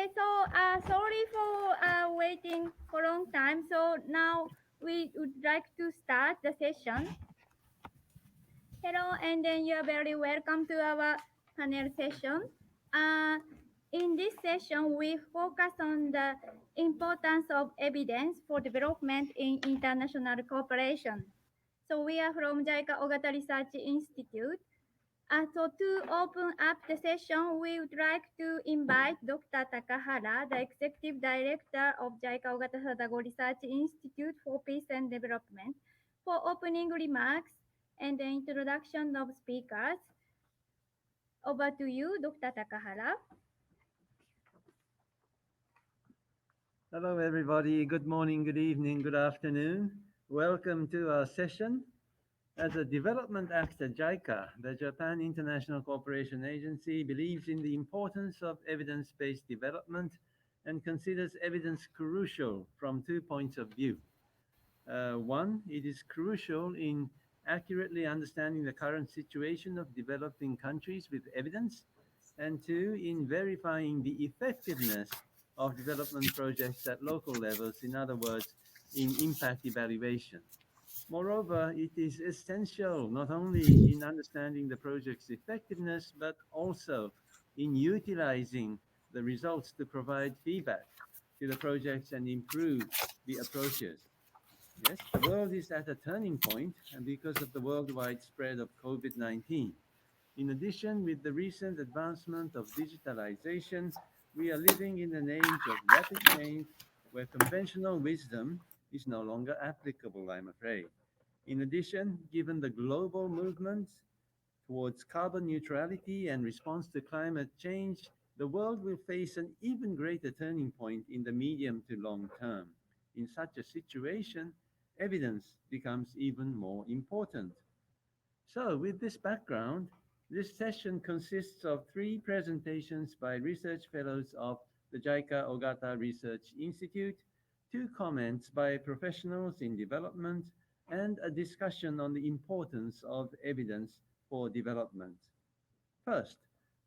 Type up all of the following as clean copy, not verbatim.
Okay, so sorry for waiting for a long time. So now we would like to start the session. Hello, and then you are very welcome to our panel session. Uh, in this session, we focus on the importance of evidence for development in international cooperation. So we are from JICA Ogata Research Institute. So to open up the session, we would like to invite Dr. Takahara, the Executive Director of JICA Ogata Sadako Research Institute for Peace and Development, for opening remarks and the introduction of speakers. Over to you, Dr. Takahara. Hello, everybody. Good morning, good evening, good afternoon. Welcome to our session. As a development actor, JICA, the Japan International Cooperation Agency, believes in the importance of evidence-based development and considers evidence crucial from 2 points of view. One, it is crucial in accurately understanding the current situation of developing countries with evidence, and two, in verifying the effectiveness of development projects at local levels, in other words, in impact evaluation. Moreover, it is essential not only in understanding the project's effectiveness, but also in utilizing the results to provide feedback to the projects and improve the approaches. Yes, the world is at a turning point and because of the worldwide spread of COVID-19. In addition, with the recent advancement of digitalization, we are living in an age of rapid change where conventional wisdom is no longer applicable, I'm afraid. In addition, given the global movements towards carbon neutrality and response to climate change, the world will face an even greater turning point in the medium to long term. In such a situation, evidence becomes even more important. So, with this background, this session consists of three presentations by research fellows of the JICA Ogata Research Institute, two comments by professionals in development, and a discussion on the importance of evidence for development. First,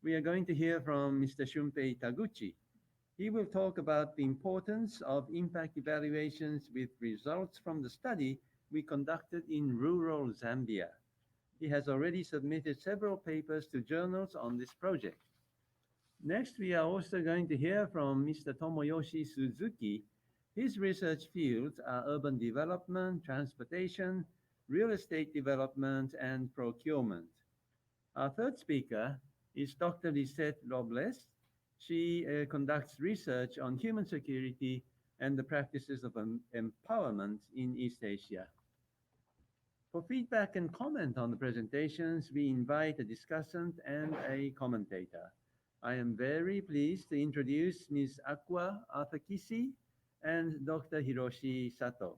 we are going to hear from Mr. Shimpei Taguchi. He will talk about the importance of impact evaluations with results from the study we conducted in rural Zambia. He has already submitted several papers to journals on this project. Next, we are also going to hear from Mr. Tomoyoshi Suzuki. His research fields are urban development, transportation, real estate development, and procurement. Our third speaker is Dr. Lisette Robles. She conducts research on human security and the practices of empowerment in East Asia. For feedback and comment on the presentations, we invite a discussant and a commentator. I am very pleased to introduce Ms. Akua Arthur-Kissi and Dr. Hiroshi Sato.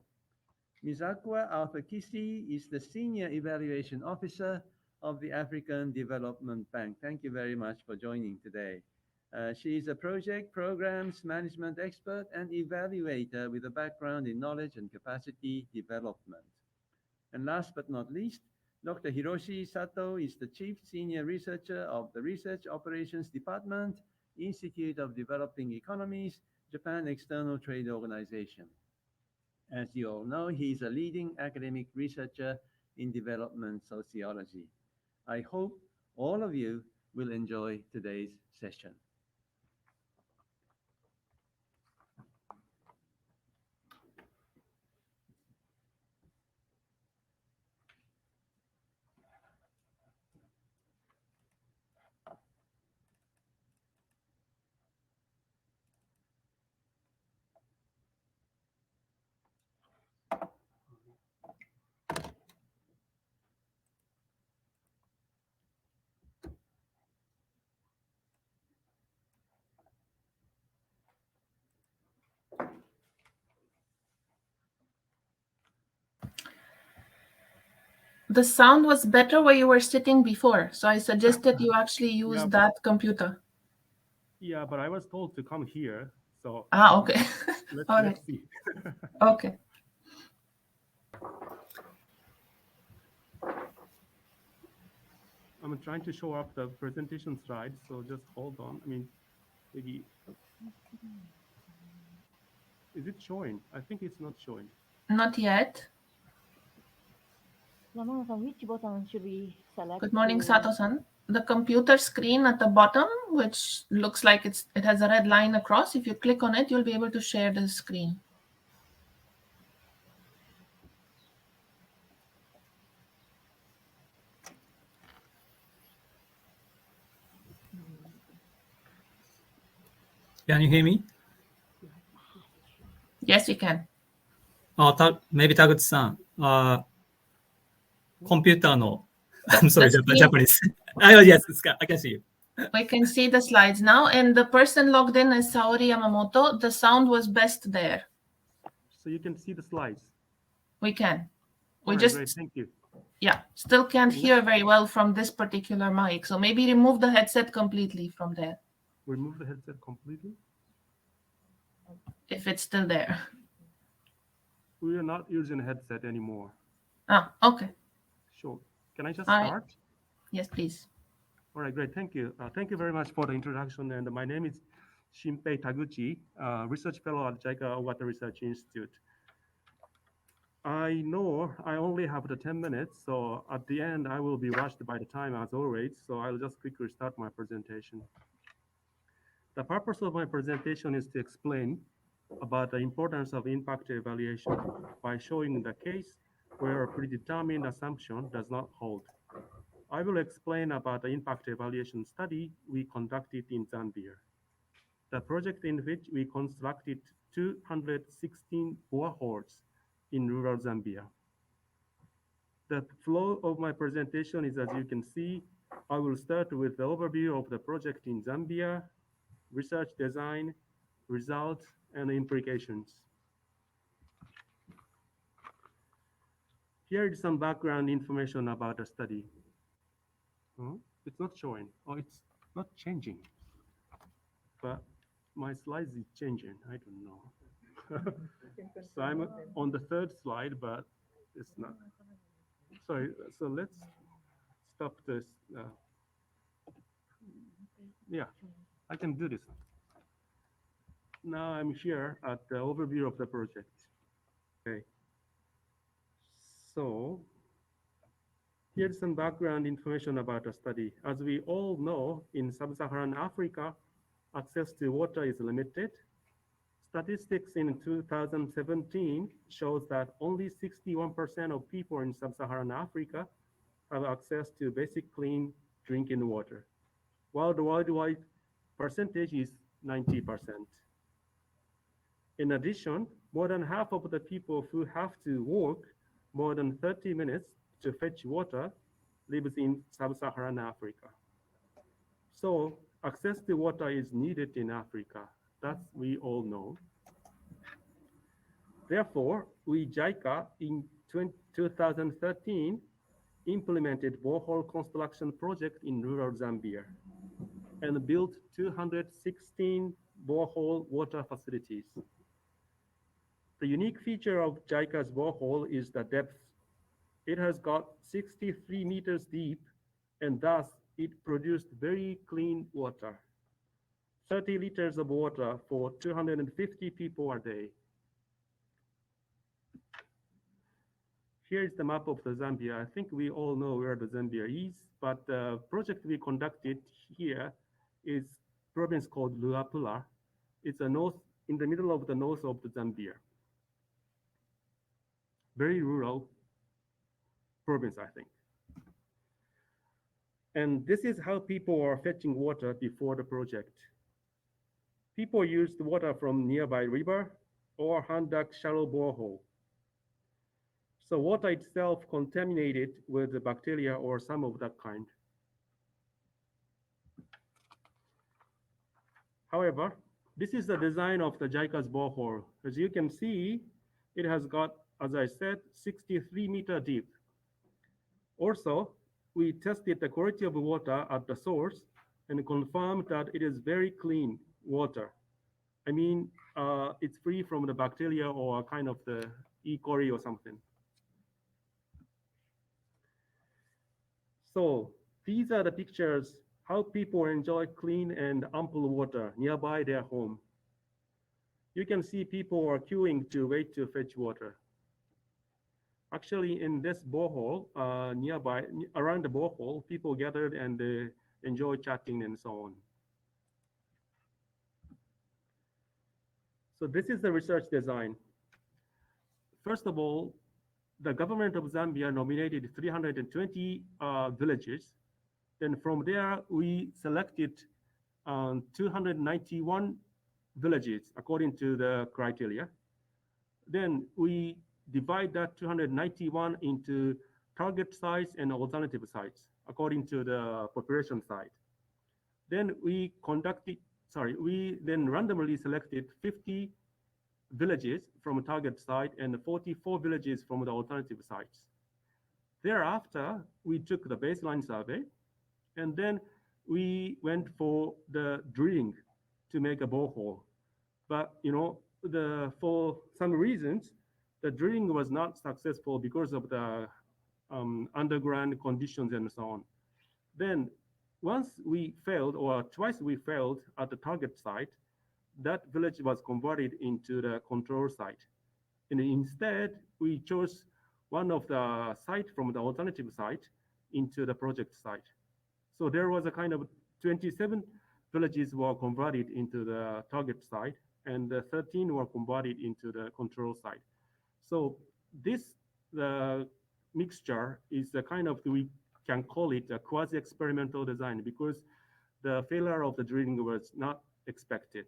Ms. Akua Arthur-Kissi is the Senior Evaluation Officer of the African Development Bank. Thank you very much for joining today. She is a project programs management expert and evaluator with a background in knowledge and capacity development. And last but not least, Dr. Hiroshi Sato is the Chief Senior Researcher of the Research Operations Department, Institute of Developing Economies, Japan External Trade Organization. As you all know, he is a leading academic researcher in development sociology. I hope all of you will enjoy today's session. The sound was better where you were sitting before, so I suggested you actually use that computer. Yeah, but I was told to come here, so okay. let's see. Okay. I'm trying to show up the presentation slides, so just hold on. maybe. Is it showing? I think it's not showing. Not yet. Yamano-san, which button should we select? Good morning, Sato-san. The computer screen at the bottom, which looks like it has a red line across. If you click on it, you'll be able to share the screen. Can you hear me? Yes, you can. Maybe Taguchi-san. Computer no. I'm sorry, The screen- Japanese. Oh, yes, I can see you. We can see the slides now, and the person logged in is Saori Yamamoto. The sound was best there. So you can see the slides. We can. We All right, just, great. Thank you. yeah, still can't hear very well from this particular mic. So maybe remove the headset completely from there, Remove the headset completely. if it's still there. We are not using a headset anymore. Ah, okay. Sure. Can I just All right. start? Yes, please. All right, great. Thank you. Thank you very much for the introduction. And my name is Shimpei Taguchi, research fellow at JICA-RI Research Institute. I know I only have the 10 minutes, so at the end, I will be rushed by the time as always. So I'll just quickly start my presentation. The purpose of my presentation is to explain about the importance of impact evaluation by showing the case where a predetermined assumption does not hold. I will explain about the impact evaluation study we conducted in Zambia, the project in which we constructed 216 boreholes in rural Zambia. The flow of my presentation is, as you can see, I will start with the overview of the project in Zambia, research design, results, and implications. Here is some background information about the study. It's not showing. Oh, it's not changing. But my slides is changing. I don't know. So I'm on the third slide, but it's not. Sorry. So let's stop this. Yeah, I can do this. Now I'm here at the overview of the project. Okay. So here's some background information about the study. As we all know, in sub-Saharan Africa, access to water is limited. Statistics in 2017 shows that only 61% of people in sub-Saharan Africa have access to basic clean drinking water, while the worldwide percentage is 90%. In addition, more than half of the people who have to walk more than 30 minutes to fetch water lives in sub-Saharan Africa. So access to water is needed in Africa. That we all know. Therefore, we JICA in 2013 implemented borehole construction project in rural Zambia and built 216 borehole water facilities. The unique feature of JICA's borehole is the depth. It has got 63 meters deep, and thus it produced very clean water. 30 liters of water for 250 people a day. Here is the map of the Zambia. I think we all know where the Zambia is, but the project we conducted here is a province called Luapula. It's in the middle of the north of the Zambia. Very rural province, I think. And this is how people are fetching water before the project. People used water from nearby river or hand-dug shallow borehole. So water itself contaminated with the bacteria or some of that kind. However, this is the design of the JICA's borehole. As you can see, it has got, as I said, 63-meter deep. Also, we tested the quality of water at the source and confirmed that it is very clean water. I mean, it's free from the bacteria or kind of the E. coli or something. So these are the pictures how people enjoy clean and ample water nearby their home. You can see people are queuing to wait to fetch water. Actually, in this borehole, nearby, around the borehole, people gathered and enjoy chatting and so on. So this is the research design. First of all, the government of Zambia nominated 320 villages. Then from there, we selected 291 villages according to the criteria. Then we divide that 291 into target sites and alternative sites according to the population site. Then we then randomly selected 50 villages from a target site and 44 villages from the alternative sites. Thereafter, we took the baseline survey, and then we went for the drilling to make a borehole. But for some reasons, the drilling was not successful because of the underground conditions and so on. Then once we failed, or twice we failed at the target site, that village was converted into the control site. And instead, we chose one of the site from the alternative site into the project site. So there was a kind of 27 villages were converted into the target site, and 13 were converted into the control site. So this mixture is a kind of, we can call it a quasi-experimental design because the failure of the drilling was not expected.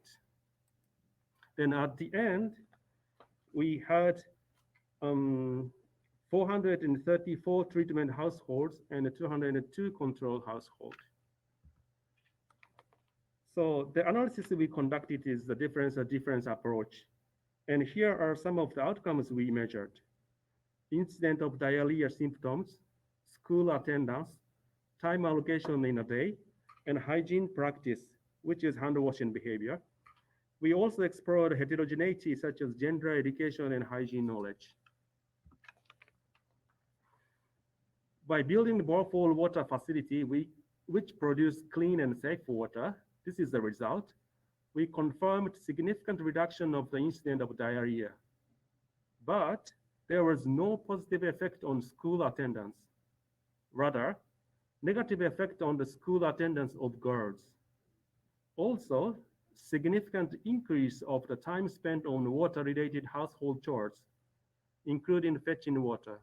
Then at the end, we had 434 treatment households and 202 control households. So the analysis we conducted is the difference approach. And here are some of the outcomes we measured. Incident of diarrhea symptoms, school attendance, time allocation in a day, and hygiene practice, which is hand washing behavior. We also explored heterogeneity such as gender, education, and hygiene knowledge. By building the borehole water facility, which produce clean and safe water, this is the result. We confirmed significant reduction of the incidence of diarrhea, but there was no positive effect on school attendance. Rather, negative effect on the school attendance of girls. Also, significant increase of the time spent on water-related household chores, including fetching water.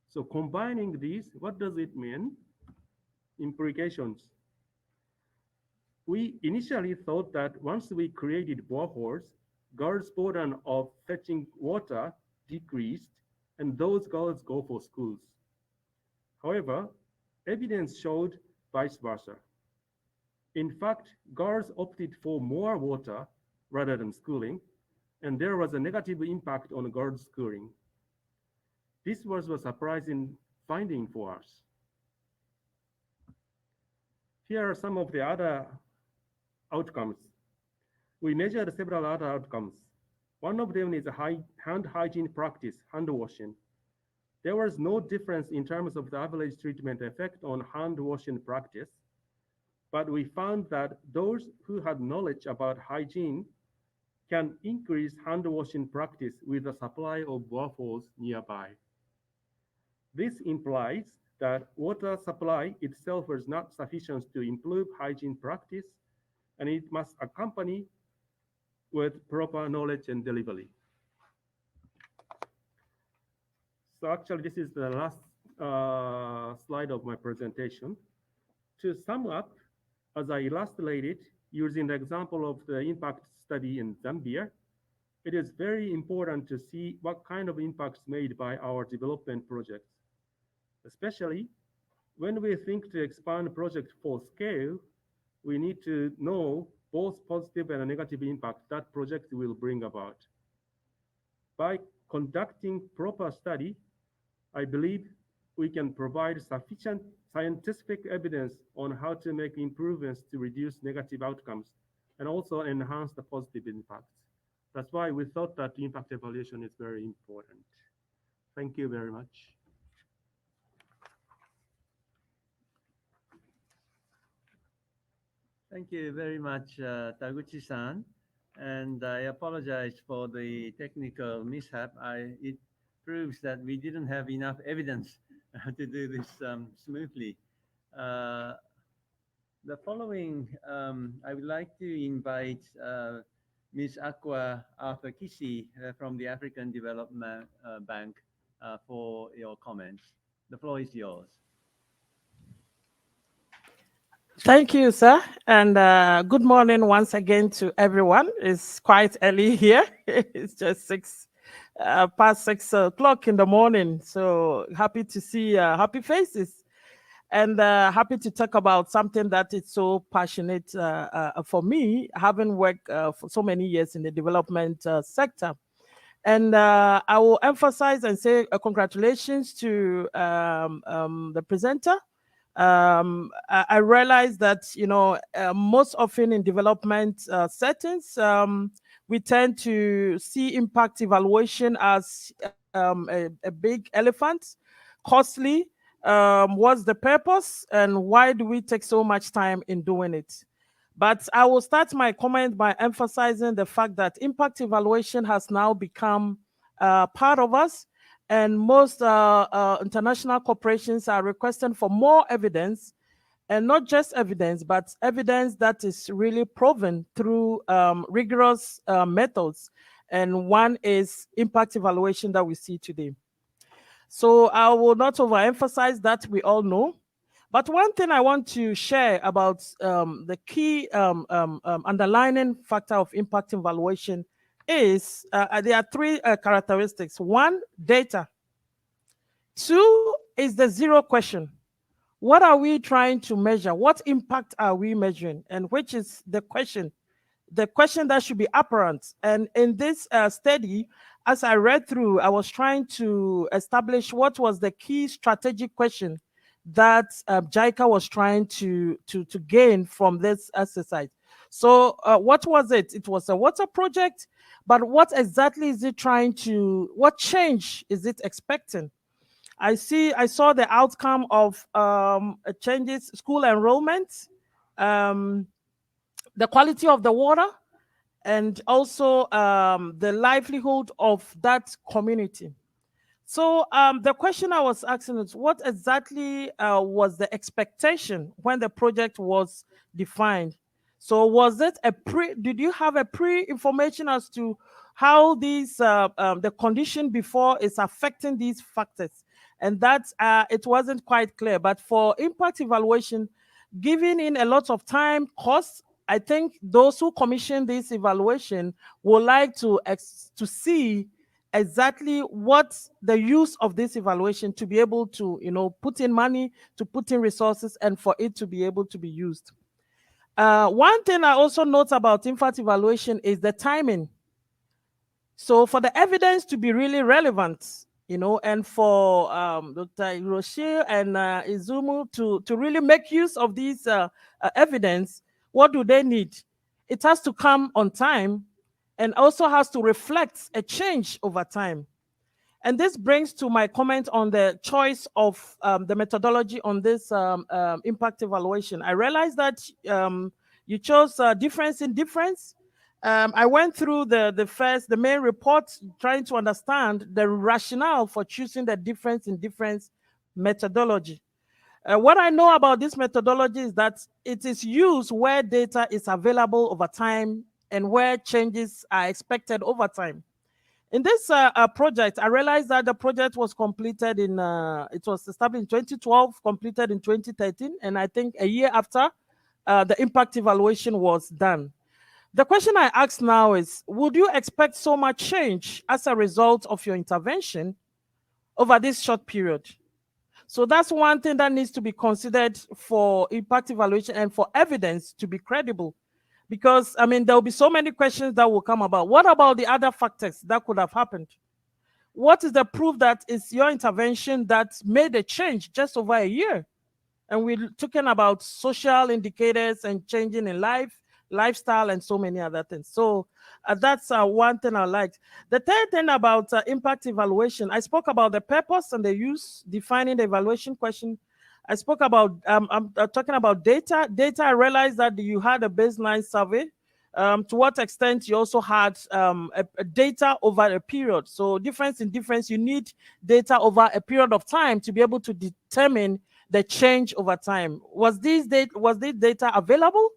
So combining these, what does it mean? Implications. We initially thought that once we created boreholes, girls' burden of fetching water decreased, and those girls go for schools. However, evidence showed vice versa. In fact, girls opted for more water rather than schooling, and there was a negative impact on girls' schooling. This was a surprising finding for us. Here are some of the other outcomes. We measured several other outcomes. One of them is a hand hygiene practice, hand washing. There was no difference in terms of the average treatment effect on hand washing practice, but we found that those who had knowledge about hygiene can increase hand washing practice with the supply of boreholes nearby. This implies that water supply itself was not sufficient to improve hygiene practice, and it must accompany with proper knowledge and delivery. So actually, this is the last slide of my presentation. To sum up, as I illustrated, using the example of the impact study in Zambia, it is very important to see what kind of impacts made by our development projects. Especially when we think to expand project for scale, we need to know both positive and negative impact that project will bring about. By conducting proper study, I believe we can provide sufficient scientific evidence on how to make improvements to reduce negative outcomes and also enhance the positive impacts. That's why we thought that impact evaluation is very important. Thank you very much. Thank you very much, Taguchi-san. And I apologize for the technical mishap. It proves that we didn't have enough evidence to do this smoothly. Uh, the following, I would like to invite Ms. Akua Arthur-Kissi from the African Development Bank for your comments. The floor is yours. Thank you, sir. And good morning once again to everyone. It's quite early here. It's just past 6 o'clock in the morning. So happy to see happy faces and happy to talk about something that is so passionate for me, having worked for so many years in the development sector. And I will emphasize and say congratulations to the presenter. I realize that most often in development settings, we tend to see impact evaluation as a big elephant, costly. What's the purpose, and why do we take so much time in doing it? But I will start my comment by emphasizing the fact that impact evaluation has now become part of us, and most international corporations are requesting for more evidence, and not just evidence, but evidence that is really proven through rigorous methods. And one is impact evaluation that we see today. So I will not overemphasize that, we all know. But one thing I want to share about the key underlying factor of impact evaluation is there are three characteristics. One, data. Two is the zero question. What are we trying to measure? What impact are we measuring? And which is the question that should be apparent. And in this study, as I read through, I was trying to establish what was the key strategic question that JICA was trying to gain from this exercise. So what was it? It was a water project, but what exactly is it trying to, what change is it expecting? I saw the outcome of changes, school enrollment, the quality of the water, and also the livelihood of that community. So the question I was asking is, what exactly was the expectation when the project was defined? So was it did you have a pre-information as to how these, the condition before is affecting these factors? And that it wasn't quite clear. But for impact evaluation, giving in a lot of time, cost, I think those who commission this evaluation would like to see exactly what the use of this evaluation to be able to, put in money, to put in resources, and for it to be able to be used. One thing I also note about impact evaluation is the timing. So for the evidence to be really relevant, and for Dr. Hiroshi and Izumu to really make use of these evidence, what do they need? It has to come on time and also has to reflect a change over time. And this brings to my comment on the choice of the methodology on this impact evaluation. I realized that you chose difference in difference. I went through the main report, trying to understand the rationale for choosing the difference in difference methodology. What I know about this methodology is that it is used where data is available over time and where changes are expected over time. In this project, I realized that the project was completed it was established in 2012, completed in 2013, and I think a year after, the impact evaluation was done. The question I ask now is, would you expect so much change as a result of your intervention over this short period? So that's one thing that needs to be considered for impact evaluation and for evidence to be credible. Because, there will be so many questions that will come about. What about the other factors that could have happened? What is the proof that it's your intervention that made a change just over a year? And we're talking about social indicators and changing in lifestyle, and so many other things. So that's one thing I liked. The third thing about impact evaluation, I spoke about the purpose and the use, defining the evaluation question. I spoke about, I'm talking about data. Data, I realized that you had a baseline survey. To what extent you also had a data over a period. So difference in difference, you need data over a period of time to be able to determine the change over time. Was this data available?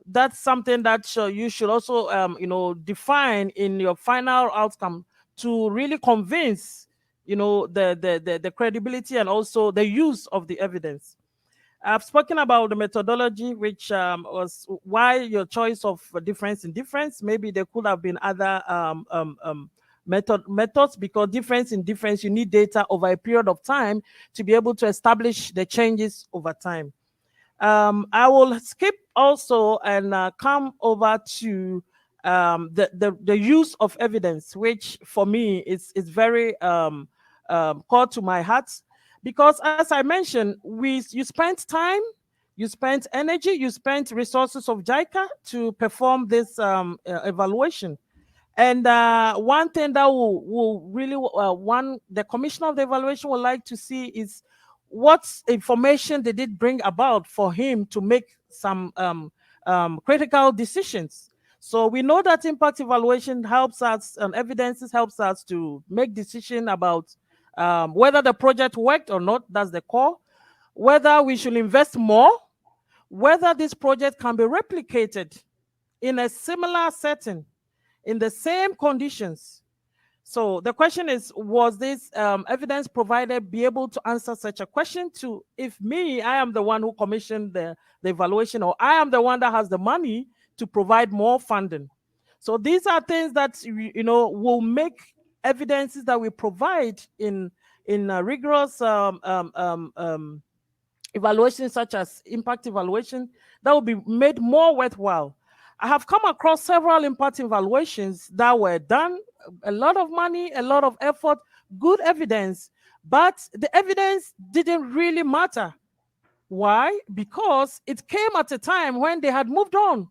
That's something that you should also define in your final outcome to really convince the credibility and also the use of the evidence. I've spoken about the methodology, which was why your choice of difference in difference. Maybe there could have been other methods, because difference in difference, you need data over a period of time to be able to establish the changes over time. I will skip also and come over to the use of evidence, which for me is very core to my heart, because as I mentioned, you spent time, you spent energy, you spent resources of JICA to perform this evaluation. And one thing that will really the commissioner of the evaluation would like to see is what information they did bring about for him to make some critical decisions. So we know that impact evaluation helps us, and evidences helps us to make decision about whether the project worked or not. That's the core. Whether we should invest more, whether this project can be replicated in a similar setting, in the same conditions. So the question is, was this evidence provided be able to answer such a question? To, if I am the one who commissioned the evaluation, or I am the one that has the money to provide more funding. So these are things that will make evidences that we provide in rigorous evaluation, such as impact evaluation, that will be made more worthwhile. I have come across several impact evaluations that were done, a lot of money, a lot of effort, good evidence, but the evidence didn't really matter. Why? Because it came at a time when they had moved on,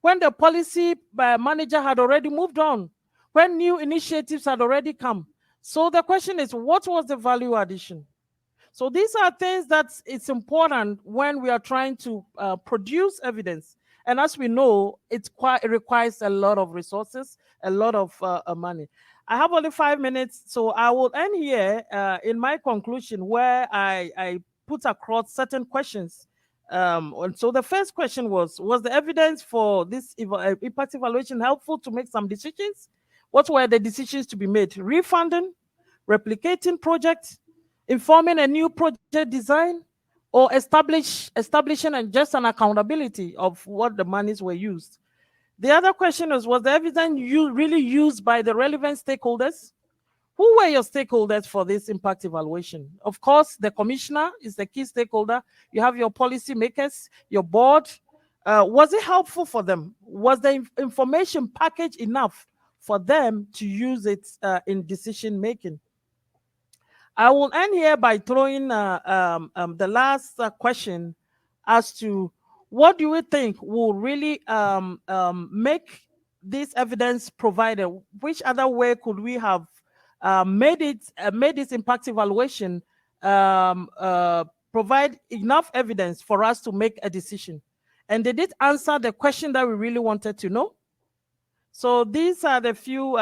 when the policy manager had already moved on, when new initiatives had already come. So the question is, what was the value addition? So these are things that it's important when we are trying to produce evidence. And as we know, it requires a lot of resources, a lot of money. I have only 5 minutes, so I will end here in my conclusion, where I put across certain questions. And so the first question was the evidence for this impact evaluation helpful to make some decisions? What were the decisions to be made? Refunding, replicating projects, informing a new project design, or establishing just an accountability of what the monies were used. The other question was the evidence really used by the relevant stakeholders? Who were your stakeholders for this impact evaluation? Of course, the commissioner is the key stakeholder. You have your policy makers, your board. Was it helpful for them? Was the information package enough for them to use it in decision making? I will end here by throwing the last question as to what do you think will really make this evidence provided? Which other way could we have made this impact evaluation provide enough evidence for us to make a decision? And they did answer the question that we really wanted to know. So these are the few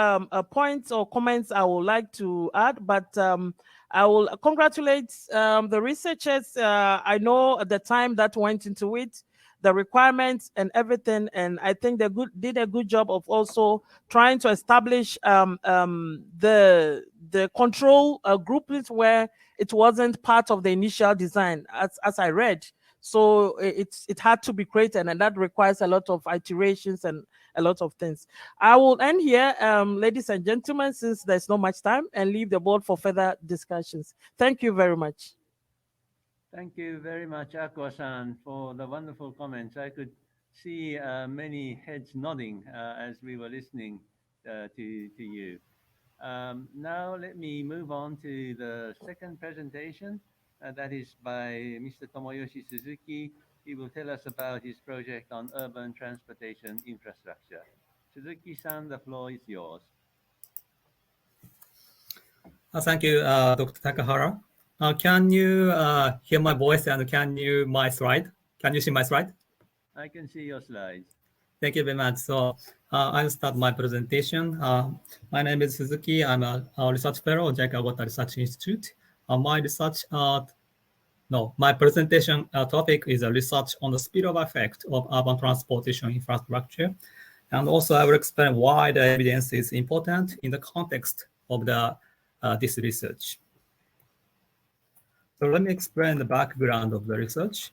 points or comments I would like to add, but I will congratulate the researchers. I know the time that went into it, the requirements and everything, and I think they did a good job of also trying to establish the control groupings where it wasn't part of the initial design, as I read. So it had to be created, and that requires a lot of iterations and a lot of things. I will end here, ladies and gentlemen, since there's not much time, and leave the board for further discussions. Thank you very much. Thank you very much, Akua-san, for the wonderful comments. I could see many heads nodding as we were listening to you. Now let me move on to the second presentation. That is by Mr. Tomoyoshi Suzuki. He will tell us about his project on urban transportation infrastructure. Suzuki-san, the floor is yours. Thank you, Dr. Takahara. Can you hear my voice and can you my slide? Can you see my slide? I can see your slides. Thank you very much. So I'll start my presentation. My name is Suzuki. I'm a research fellow at JICA-RI Research Institute. My presentation topic is a research on the spillover effect of urban transportation infrastructure. And also I will explain why the evidence is important in the context of this research. So let me explain the background of the research.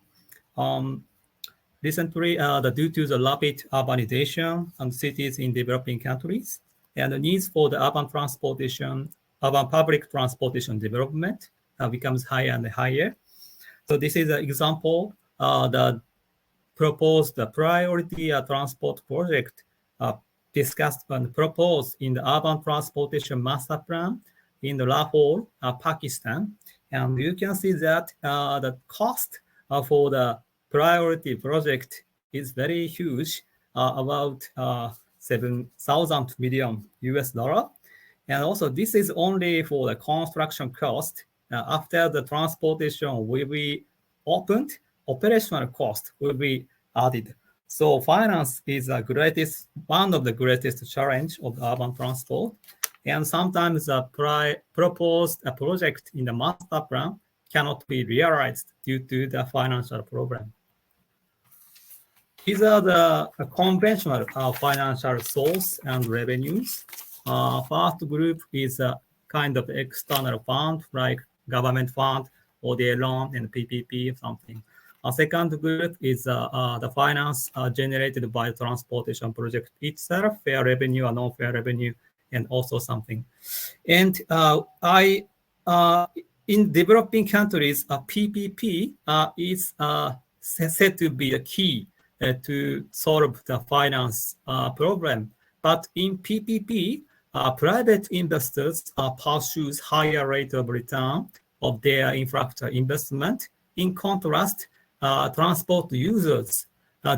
Recently, due to the rapid urbanization and cities in developing countries and the needs for the urban public transportation development becomes higher and higher. So this is an example, the proposed priority transport project discussed and proposed in the urban transportation master plan in Lahore, Pakistan. And you can see that the cost for the priority project is very huge, about 7,000 million US dollar. And also this is only for the construction cost. After the transportation will be opened, operational cost will be added. So finance is one of the greatest challenge of urban transport. And sometimes the proposed project in the master plan cannot be realized due to the financial problem. These are the conventional financial source and revenues. First group is a kind of external fund like government fund, ODA loan, and PPP something. A second group is the finance generated by the transportation project itself, fair revenue or non-fair revenue, and also something. And in developing countries, PPP is said to be the key to solve the finance problem. But in PPP, private investors pursue higher rate of return of their infrastructure investment. In contrast, transport users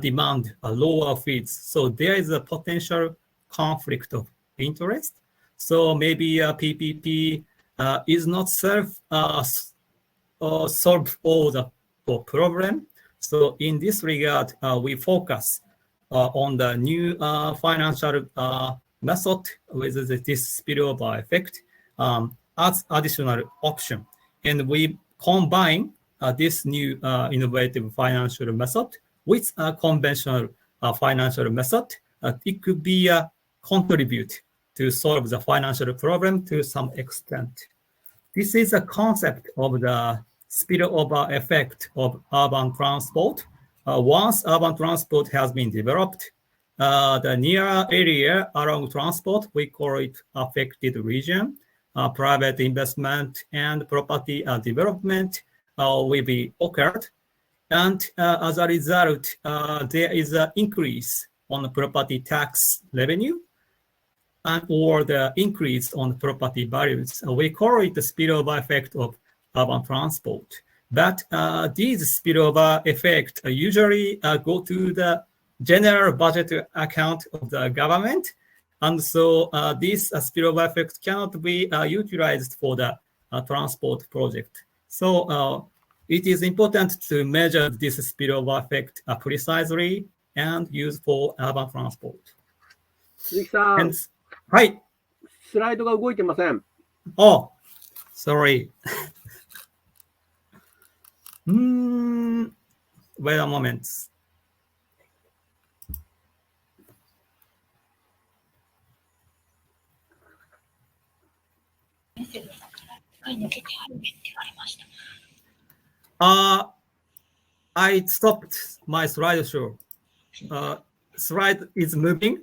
demand lower fees. So there is a potential conflict of interest. So maybe PPP is not solve all the problem. So in this regard, we focus on the new financial method with this spillover effect as additional option. And we combine this new innovative financial method with a conventional financial method. It could be contribute to solve the financial problem to some extent. This is a concept of the spillover effect of urban transport. Once urban transport has been developed, the near area along transport, we call it affected region, private investment and property development will be occurred. And as a result, there is an increase on the property tax revenue or the increase on property values. We call it the spillover effect of urban transport. But these spillover effects usually go to the general budget account of the government. And so this spillover effect cannot be utilized for the transport project. So it is important to measure this spillover effect precisely and use for urban transport. 鈴木さん、 And, はい。スライドが動いてません。 Oh, sorry. Wait a moment. I stopped my slideshow. Slide is moving.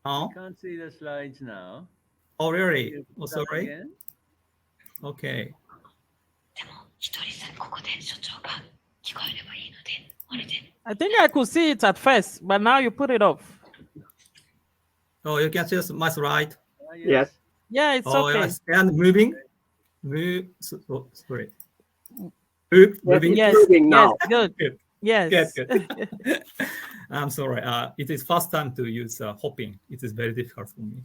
Oh, Can't see the slides now. oh really? You Oh, start sorry. again? Okay. I think I could see it at first, but now you put it off. Oh, you can see my slide. Yes. Yeah, it's Oh, okay. yes. And moving. Sorry. Moving. Yes, Moving yes, now. good. Good. Yes. Good. I'm sorry. It is first time to use hopping. It is very difficult for me.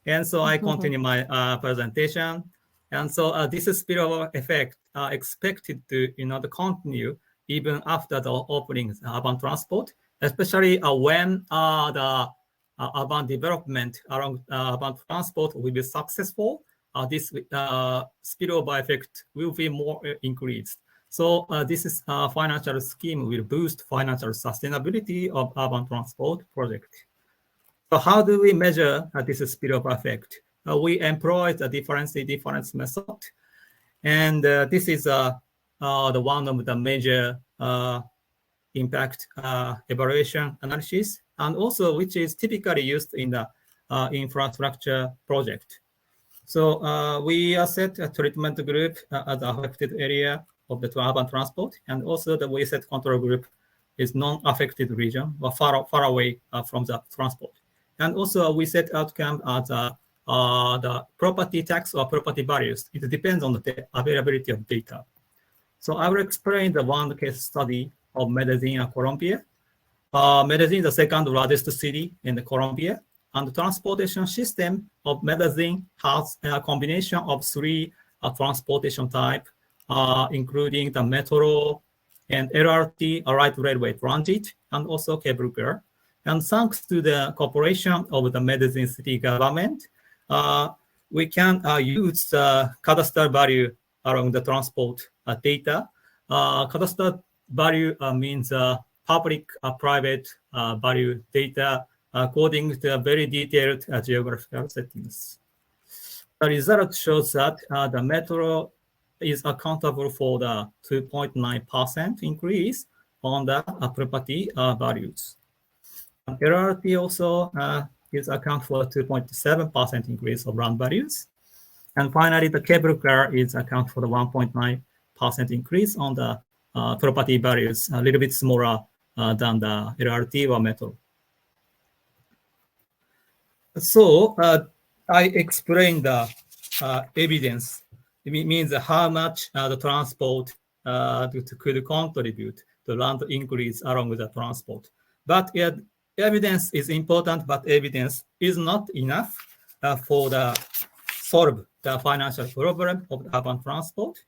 And so I continue my presentation. And so this spillover effect expected to to continue even after the opening urban transport, especially when the urban development around urban transport will be successful. This spillover effect will be more increased. So this is financial scheme will boost financial sustainability of urban transport project. So how do we measure this spillover effect? We employ the difference method, and this is the one of the major impact evaluation analysis, and also which is typically used in the infrastructure project. So we set a treatment group as the affected area of the urban transport, and also the we set control group is non-affected region or far away from the transport. And also we set outcome as the property tax or property values. It depends on the availability of data. So I will explain the one case study of Medellin, Colombia. Medellin is the second largest city in Colombia, and the transportation system of Medellin has a combination of three transportation types, including the metro and LRT, light railway transit, and also cable car. And thanks to the cooperation of the Medellin city government, we can use the cadastral value along the transport data. Cadastral value means public-private value data according to very detailed geographical settings. The result shows that the metro is accountable for the 2.9% increase on the property values. LRT also is account for 2.7% increase of land values. And finally, the cable car is account for the 1.9% increase on the property values, a little bit smaller than the LRT or metro. So I explained the evidence. It means how much the transport could contribute to land increase along with the transport. But evidence is important, but evidence is not enough for the solve the financial problem of urban transport.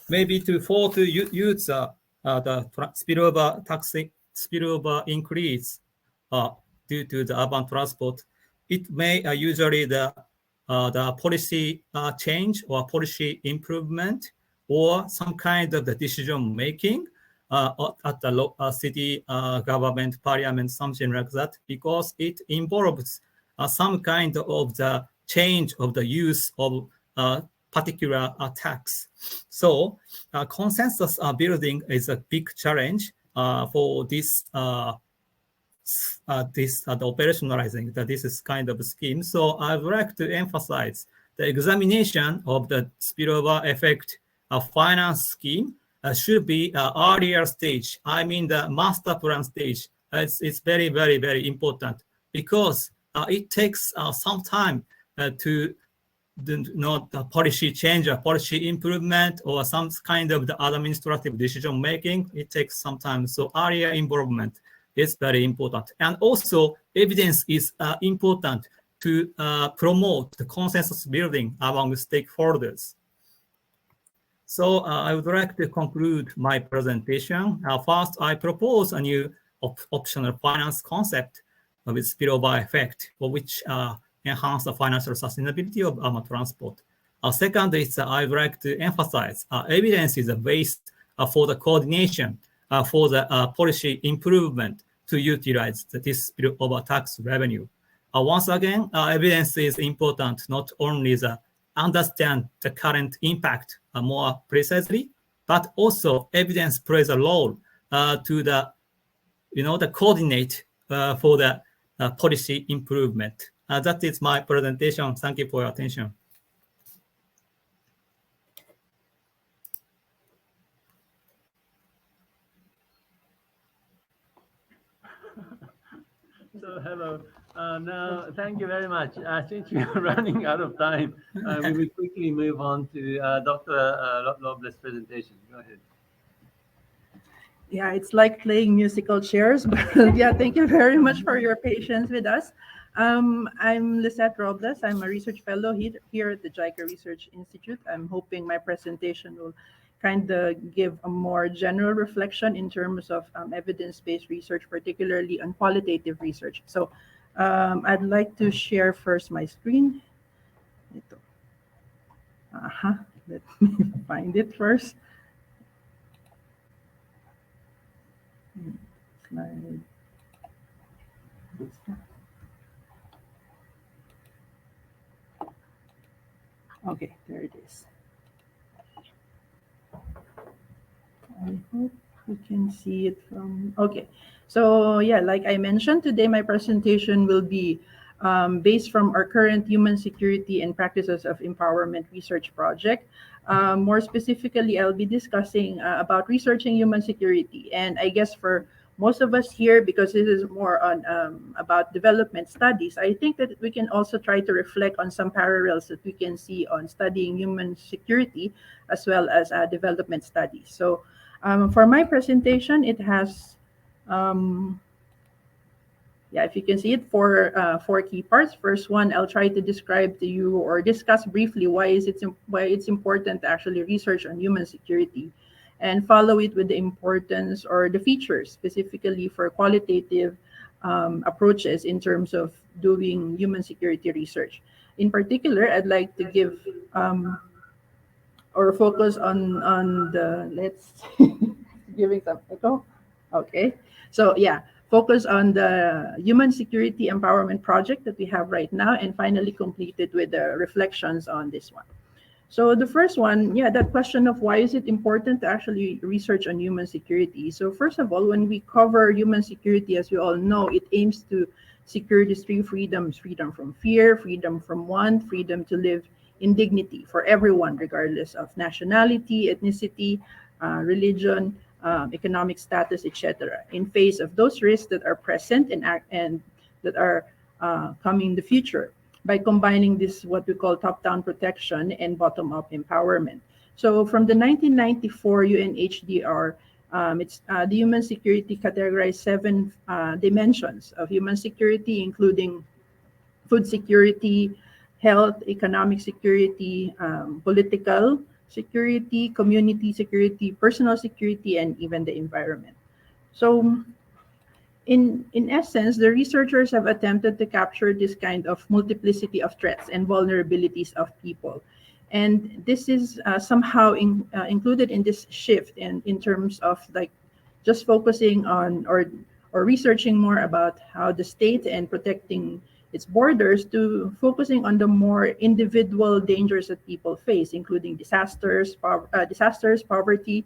Maybe to use the spillover increase due to the urban transport, it may usually the policy change or policy improvement or some kind of the decision making at the city government, parliament, something like that, because it involves some kind of the change of the use of particular tax. So consensus building is a big challenge for this operationalizing that this is kind of a scheme. So I would like to emphasize the examination of the spillover effect of finance scheme should be earlier stage. I mean the master plan stage. It's very, very, very important because it takes some time to not policy change or policy improvement or some kind of the administrative decision making. It takes some time. So earlier involvement is very important. And also evidence is important to promote the consensus building among stakeholders. So I would like to conclude my presentation. First, I propose a new optional finance concept with spillover effect, for which enhance the financial sustainability of urban transport. Second is I would like to emphasize evidence is a base for the coordination for the policy improvement to utilize this spillover tax revenue. Once again, evidence is important not only to understand the current impact more precisely, but also evidence plays a role to the coordinate for the policy improvement. That is my presentation. Thank you for your attention. So hello. Now, thank you very much. Since we are running out of time, we will quickly move on to Dr. Robles' presentation. Go ahead. Yeah, it's like playing musical chairs, but yeah, thank you very much for your patience with us. I'm Lisette Robles. I'm a research fellow here at the JICA Research Institute. I'm hoping my presentation will kind of give a more general reflection in terms of evidence-based research, particularly on qualitative research. So I'd like to share first my screen. Ito. Let me find it first. Slide. Okay, there it is. I hope you can see it from, okay. So yeah, like I mentioned, today my presentation will be based from our current human security and practices of empowerment research project. More specifically, I'll be discussing about researching human security. And I guess for most of us here, because this is more on about development studies, I think that we can also try to reflect on some parallels that we can see on studying human security as well as development studies. So for my presentation, it has, yeah, if you can see it, four key parts. First one, I'll try to describe to you or discuss briefly why it's important to actually research on human security, and follow it with the importance or the features specifically for qualitative approaches in terms of doing human security research. In particular, I'd like to give or focus on the, let's giving some echo. Okay, so yeah, focus on the human security empowerment project that we have right now, and finally complete it with the reflections on this one. So the first one, yeah, that question of why is it important to actually research on human security. So first of all, when we cover human security, as you all know, it aims to secure these three freedoms: freedom from fear, freedom from want, freedom to live in dignity for everyone, regardless of nationality, ethnicity, religion, economic status, etc. In face of those risks that are present and that are coming in the future, by combining this what we call top-down protection and bottom-up empowerment. So from the 1994 UNHDR, it's the human security categorized 7 dimensions of human security, including food security, health, economic security, political security, community security, personal security, and even the environment. So in essence, the researchers have attempted to capture this kind of multiplicity of threats and vulnerabilities of people. And this is somehow included in this shift in terms of like just focusing on or researching more about how the state and protecting its borders, to focusing on the more individual dangers that people face, including disasters, poverty,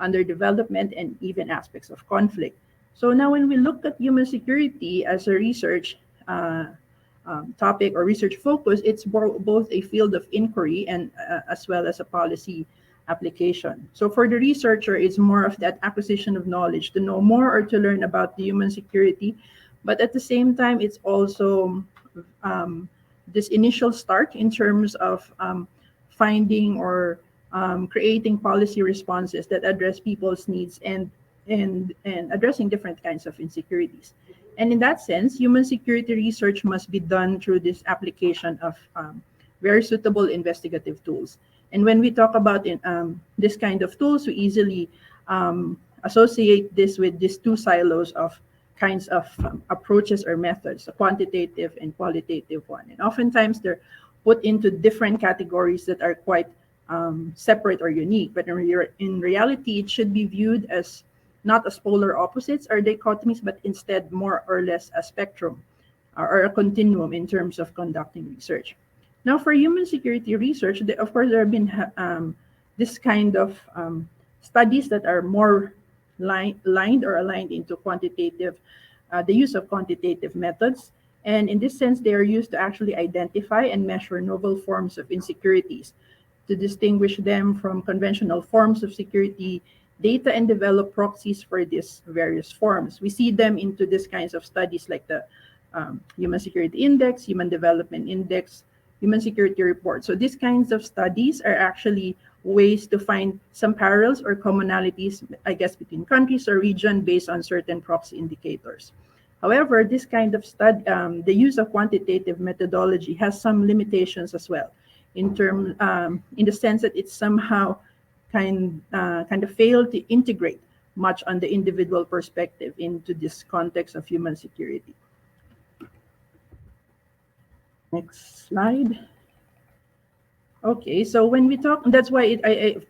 underdevelopment, and even aspects of conflict. So now when we look at human security as a research topic or research focus, it's both a field of inquiry and as well as a policy application. So for the researcher, it's more of that acquisition of knowledge to know more or to learn about the human security. But at the same time, it's also this initial start in terms of finding or creating policy responses that address people's needs and addressing different kinds of insecurities. And in that sense, human security research must be done through this application of very suitable investigative tools. And when we talk about this kind of tools, we easily associate this with these two silos of kinds of approaches or methods, a quantitative and qualitative one. And oftentimes they're put into different categories that are quite separate or unique. But in reality, it should be viewed as not as polar opposites or dichotomies, but instead more or less a spectrum or a continuum in terms of conducting research. Now, for human security research, of course, there have been this kind of studies that are more lined or aligned into quantitative, the use of quantitative methods. And in this sense, they are used to actually identify and measure novel forms of insecurities, to distinguish them from conventional forms of security data and develop proxies for these various forms. We see them into these kinds of studies like the Human Security Index, Human Development Index, Human Security Report. So these kinds of studies are actually ways to find some parallels or commonalities, I guess, between countries or region based on certain proxy indicators. However, this kind of study, the use of quantitative methodology has some limitations as well, in the sense that it's somehow kind of failed to integrate much on the individual perspective into this context of human security. Next slide. Okay, so when we talk, that's why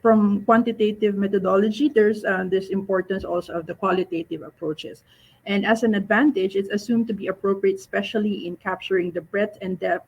from quantitative methodology, there's this importance also of the qualitative approaches. And as an advantage, it's assumed to be appropriate, especially in capturing the breadth and depth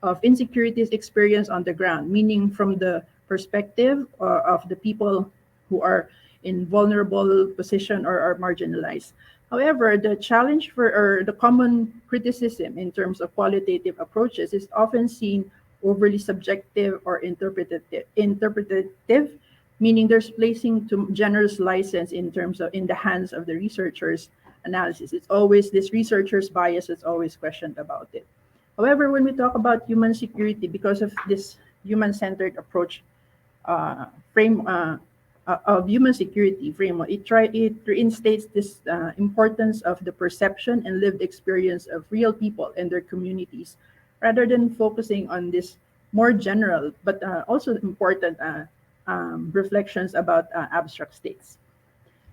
of insecurities experienced on the ground, meaning from the perspective of the people who are in vulnerable position or are marginalized. However, the challenge or the common criticism in terms of qualitative approaches is often seen overly subjective or interpretative, meaning there's placing too generous license in the hands of the researchers' analysis. It's always this researcher's bias that's always questioned about it. However, when we talk about human security, because of this human-centered approach of human security framework, it reinstates this importance of the perception and lived experience of real people and their communities, rather than focusing on this more general but also important reflections about abstract states.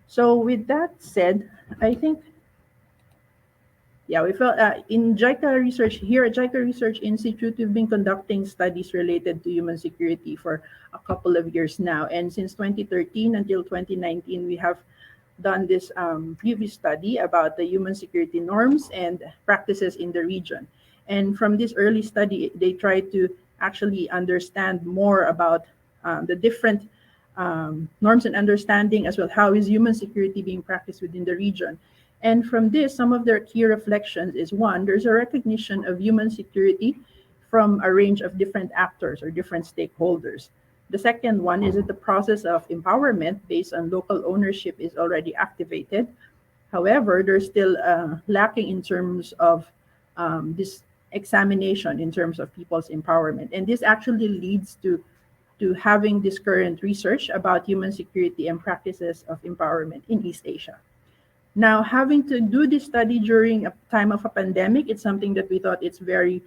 So with that said, I think, we felt in JICA research, here at JICA Research Institute, we've been conducting studies related to human security for a couple of years now. And since 2013 until 2019, we have done this previous study about the human security norms and practices in the region. And from this early study, they tried to actually understand more about the different norms and understanding, as well how is human security being practiced within the region. And from this, some of their key reflections is, one, there's a recognition of human security from a range of different actors or different stakeholders. The second one is that the process of empowerment based on local ownership is already activated. However, there's still lacking in terms of this examination in terms of people's empowerment. And this actually leads to having this current research about human security and practices of empowerment in East Asia. Now, having to do this study during a time of a pandemic, it's something that we thought it's very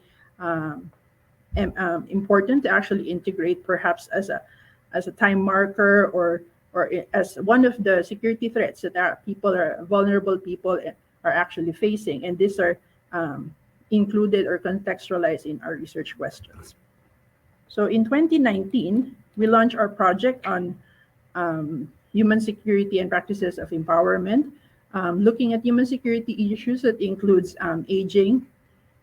important to actually integrate, perhaps as a time marker or as one of the security threats that vulnerable people are actually facing. And these are included or contextualized in our research questions. So in 2019, we launched our project on human security and practices of empowerment, looking at human security issues that includes aging,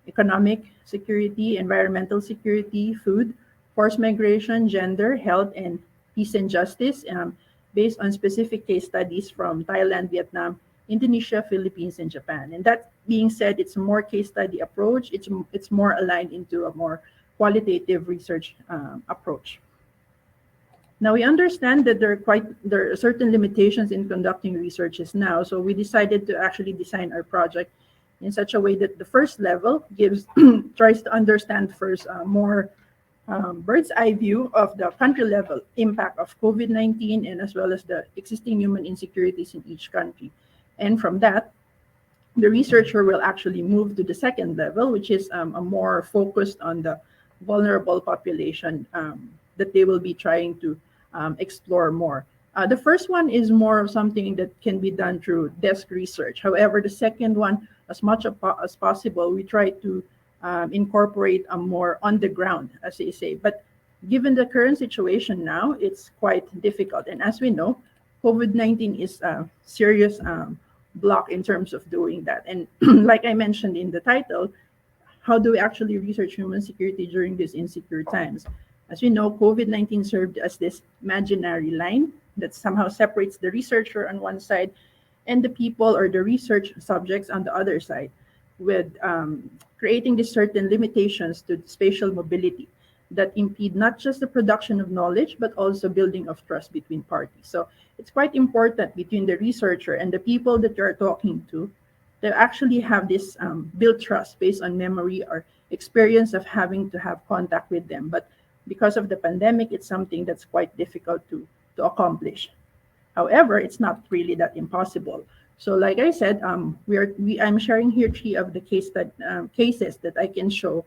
economic security, environmental security, food, forced migration, gender, health, and peace and justice, based on specific case studies from Thailand, Vietnam, Indonesia, Philippines, and Japan. And that being said, it's a more case study approach. It's more aligned into a more qualitative research approach. Now, we understand that there are certain limitations in conducting researches now, so we decided to actually design our project in such a way that the first level tries to understand first more bird's eye view of the country level impact of COVID-19 and as well as the existing human insecurities in each country. And from that, the researcher will actually move to the second level, which is a more focused on the vulnerable population that they will be trying to explore more. The first one is more of something that can be done through desk research. However, the second one, as much as possible, we try to incorporate a more on the ground, as they say. But given the current situation now, it's quite difficult. And as we know, COVID-19 is a serious block in terms of doing that. And like I mentioned in the title, how do we actually research human security during these insecure times? As we know, COVID-19 served as this imaginary line that somehow separates the researcher on one side and the people or the research subjects on the other side, with creating these certain limitations to spatial mobility that impede not just the production of knowledge, but also building of trust between parties. So it's quite important between the researcher and the people that you're talking to actually have this build trust based on memory or experience of having to have contact with them. But because of the pandemic, it's something that's quite difficult to accomplish. However, it's not really that impossible. So, like I said, I'm sharing here three of the cases that I can show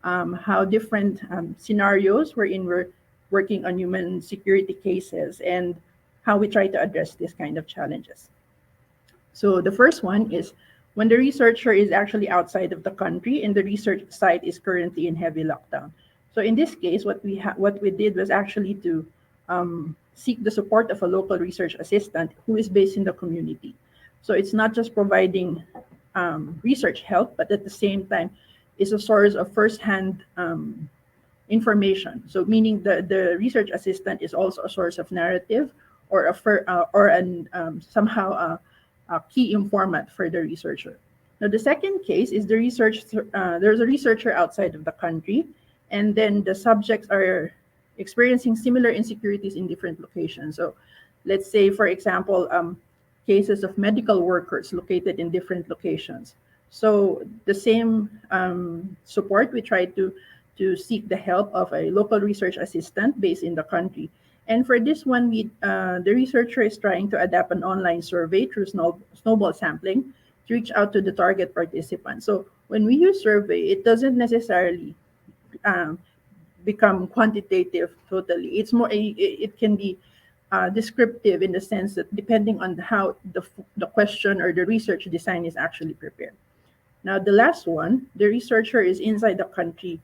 how different scenarios wherein we're working on human security cases and how we try to address this kind of challenges. So the first one is when the researcher is actually outside of the country and the research site is currently in heavy lockdown. So in this case, what we did was actually to seek the support of a local research assistant who is based in the community. So it's not just providing research help, but at the same time is a source of firsthand information. So meaning the research assistant is also a source of narrative or somehow a key informant for the researcher. Now the second case is there's a researcher outside of the country, and then the subjects are experiencing similar insecurities in different locations. So let's say, for example, cases of medical workers located in different locations. So the same support, we try to seek the help of a local research assistant based in the country. And for this one, the researcher is trying to adapt an online survey through snowball sampling to reach out to the target participants. So when we use survey, it doesn't necessarily become quantitative totally. It's more, it can be descriptive in the sense that depending on how the question or the research design is actually prepared. Now, the last one, the researcher is inside the country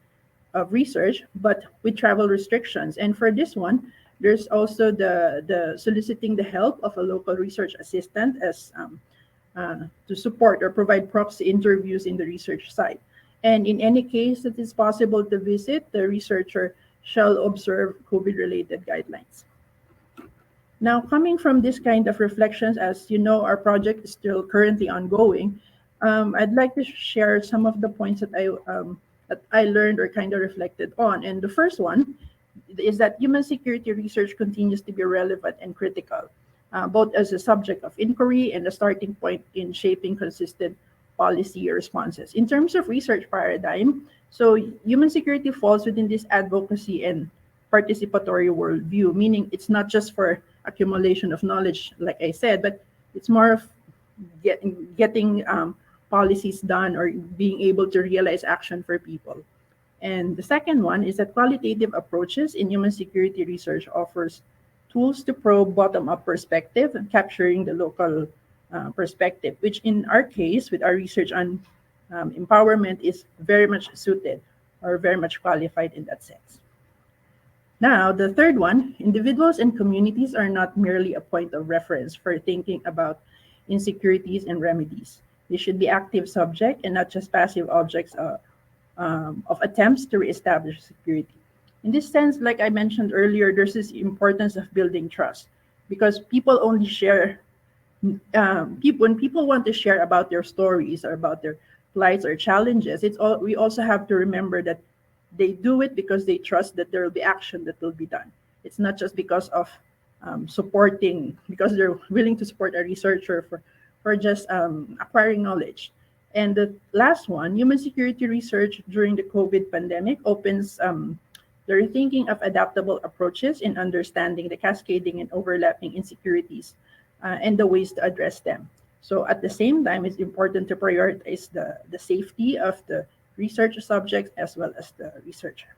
of research, but with travel restrictions. And for this one, there's also the soliciting the help of a local research assistant as to support or provide proxy interviews in the research site. And in any case that is possible to visit, the researcher shall observe COVID-related guidelines. Now, coming from this kind of reflections, as you know, our project is still currently ongoing. I'd like to share some of the points that I learned or kind of reflected on. And the first one is that human security research continues to be relevant and critical, both as a subject of inquiry and a starting point in shaping consistent policy responses. In terms of research paradigm, so human security falls within this advocacy and participatory worldview, meaning it's not just for accumulation of knowledge, like I said, but it's more of getting policies done or being able to realize action for people. And the second one is that qualitative approaches in human security research offers tools to probe bottom-up perspective and capturing the local perspective, which in our case, with our research on empowerment, is very much suited or very much qualified in that sense. Now, the third one, individuals and communities are not merely a point of reference for thinking about insecurities and remedies. They should be active subject and not just passive objects of attempts to reestablish security. In this sense, like I mentioned earlier, there's this importance of building trust because people only share, when people want to share about their stories or about their plights or challenges, we also have to remember that they do it because they trust that there will be action that will be done. It's not just because of because they're willing to support a researcher for just acquiring knowledge. And the last one, human security research during the COVID pandemic opens their thinking of adaptable approaches in understanding the cascading and overlapping insecurities and the ways to address them. So at the same time, it's important to prioritize the safety of the research subjects as well as the researcher.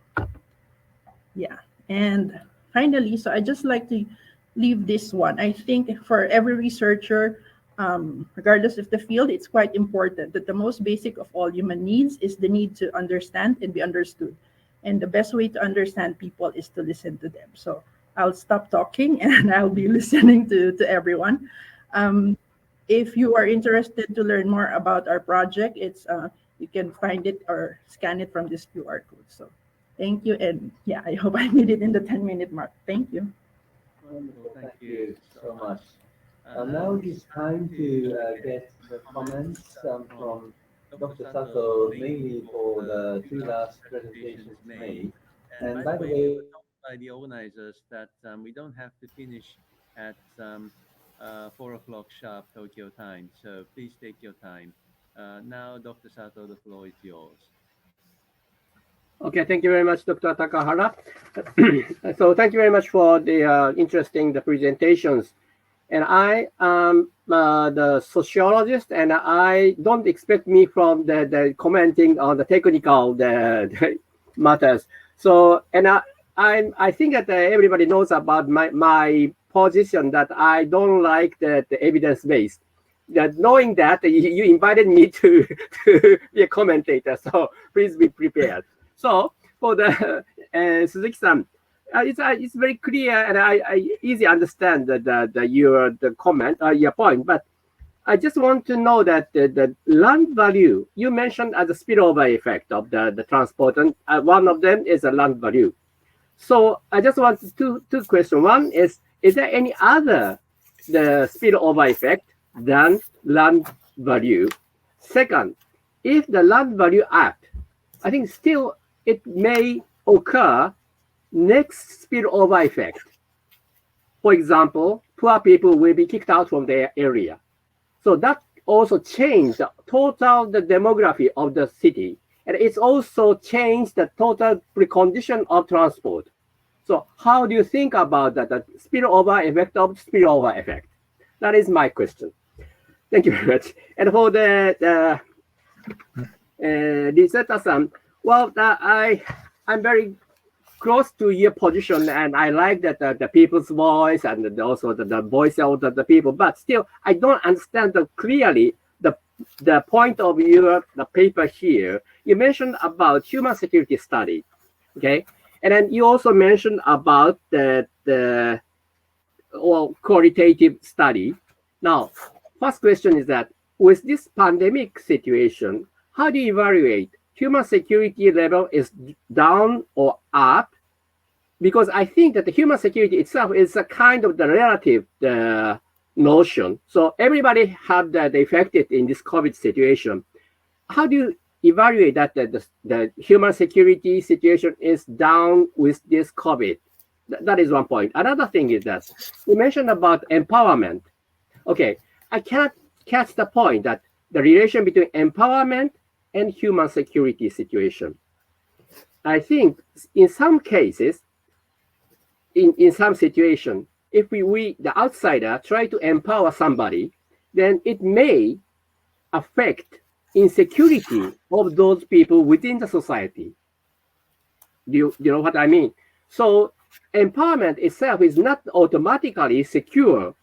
Yeah, and finally, so I just like to leave this one. I think for every researcher, regardless of the field, it's quite important that the most basic of all human needs is the need to understand and be understood. And the best way to understand people is to listen to them. So I'll stop talking and I'll be listening to everyone. If you are interested to learn more about our project, you can find it or scan it from this QR code. So thank you. And yeah, I hope I made it in the 10-minute mark. Thank you. Wonderful. Thank you so much. Now it is time to get the comments from Dr. Sato, mainly for the two last presentations made. And by the way, we were told by the organizers that we don't have to finish at 4 o'clock sharp Tokyo time. So please take your time. Now, Dr. Sato, the floor is yours. Okay, thank you very much, Dr. Takahara. So thank you very much for the interesting presentations. And I am the sociologist, and I don't expect me from the commenting on the technical the matters. So, and I think that everybody knows about my position, that I don't like the evidence-based. That knowing that you invited me to be a commentator, so please be prepared. So for the Suzuki-san, it's very clear, and I easily understand your comment, your point. But I just want to know that the land value you mentioned as a spillover effect of the transport, and one of them is a land value. So I just want two questions. One is there any other the spillover effect than land value? Second, if the land value up, I think still it may occur next spillover effect. For example, poor people will be kicked out from their area. So that also changed the total the demography of the city. And it's also changed the total precondition of transport. So how do you think about that, the spillover effect of spillover effect? That is my question. Thank you very much. And for the Lisette-san, well, I'm very close to your position, and I like that the people's voice and also the voice of the people. But still, I don't understand clearly the point of the paper here. You mentioned about human security study, okay, and then you also mentioned about the qualitative study. Now, first question is that with this pandemic situation, how do you evaluate human security level is down or up? Because I think that the human security itself is a kind of the relative notion. So everybody had the affected in this COVID situation. How do you evaluate that the human security situation is down with this COVID? That is one point. Another thing is that you mentioned about empowerment. Okay, I cannot catch the point that the relation between empowerment and human security situation. I think in some cases, in some situation, if we the outsider try to empower somebody, then it may affect insecurity of those people within the society. Do you know what I mean? So empowerment itself is not automatically secure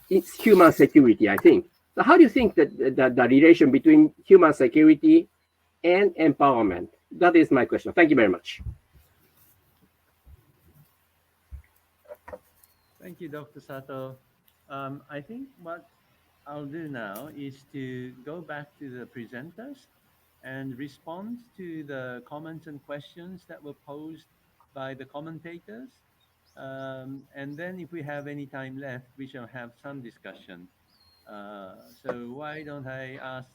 it's human security, I think. So how do you think that the relation between human security and empowerment? That is my question. Thank you very much. Thank you, Dr. Sato. I think what I'll do now is to go back to the presenters and respond to the comments and questions that were posed by the commentators. And then if we have any time left, we shall have some discussion. So why don't I ask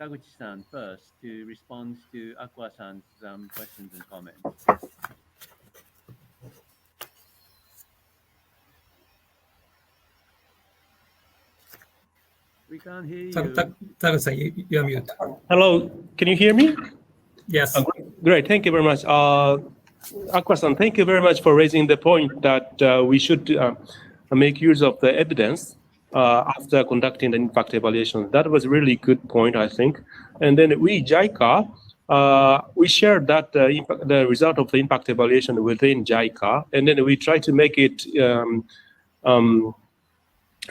Taguchi-san first to respond to Akua-san's questions and comments. We can't hear you. Taguchi-san, you're mute. Hello, can you hear me? Yes. Great, thank you very much. Akua-san, thank you very much for raising the point that we should make use of the evidence after conducting the impact evaluation. That was a really good point, I think. And then we, JICA, we shared that the result of the impact evaluation within JICA, and then we try to make it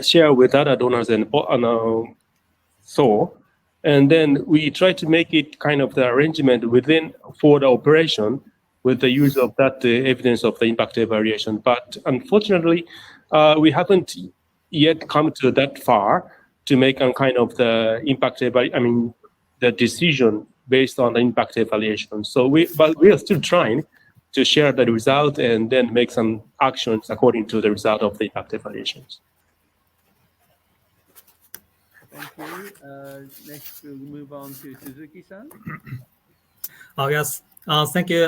share with other donors and so. And then we try to make it kind of the arrangement within for the operation with the use of that evidence of the impact evaluation. But unfortunately, we haven't yet come to that far to make a kind of the impact the decision based on the impact evaluation. So but we are still trying to share the result and then make some actions according to the result of the impact evaluations. Thank you. Next, we'll move on to Suzuki-san. Yes. Thank you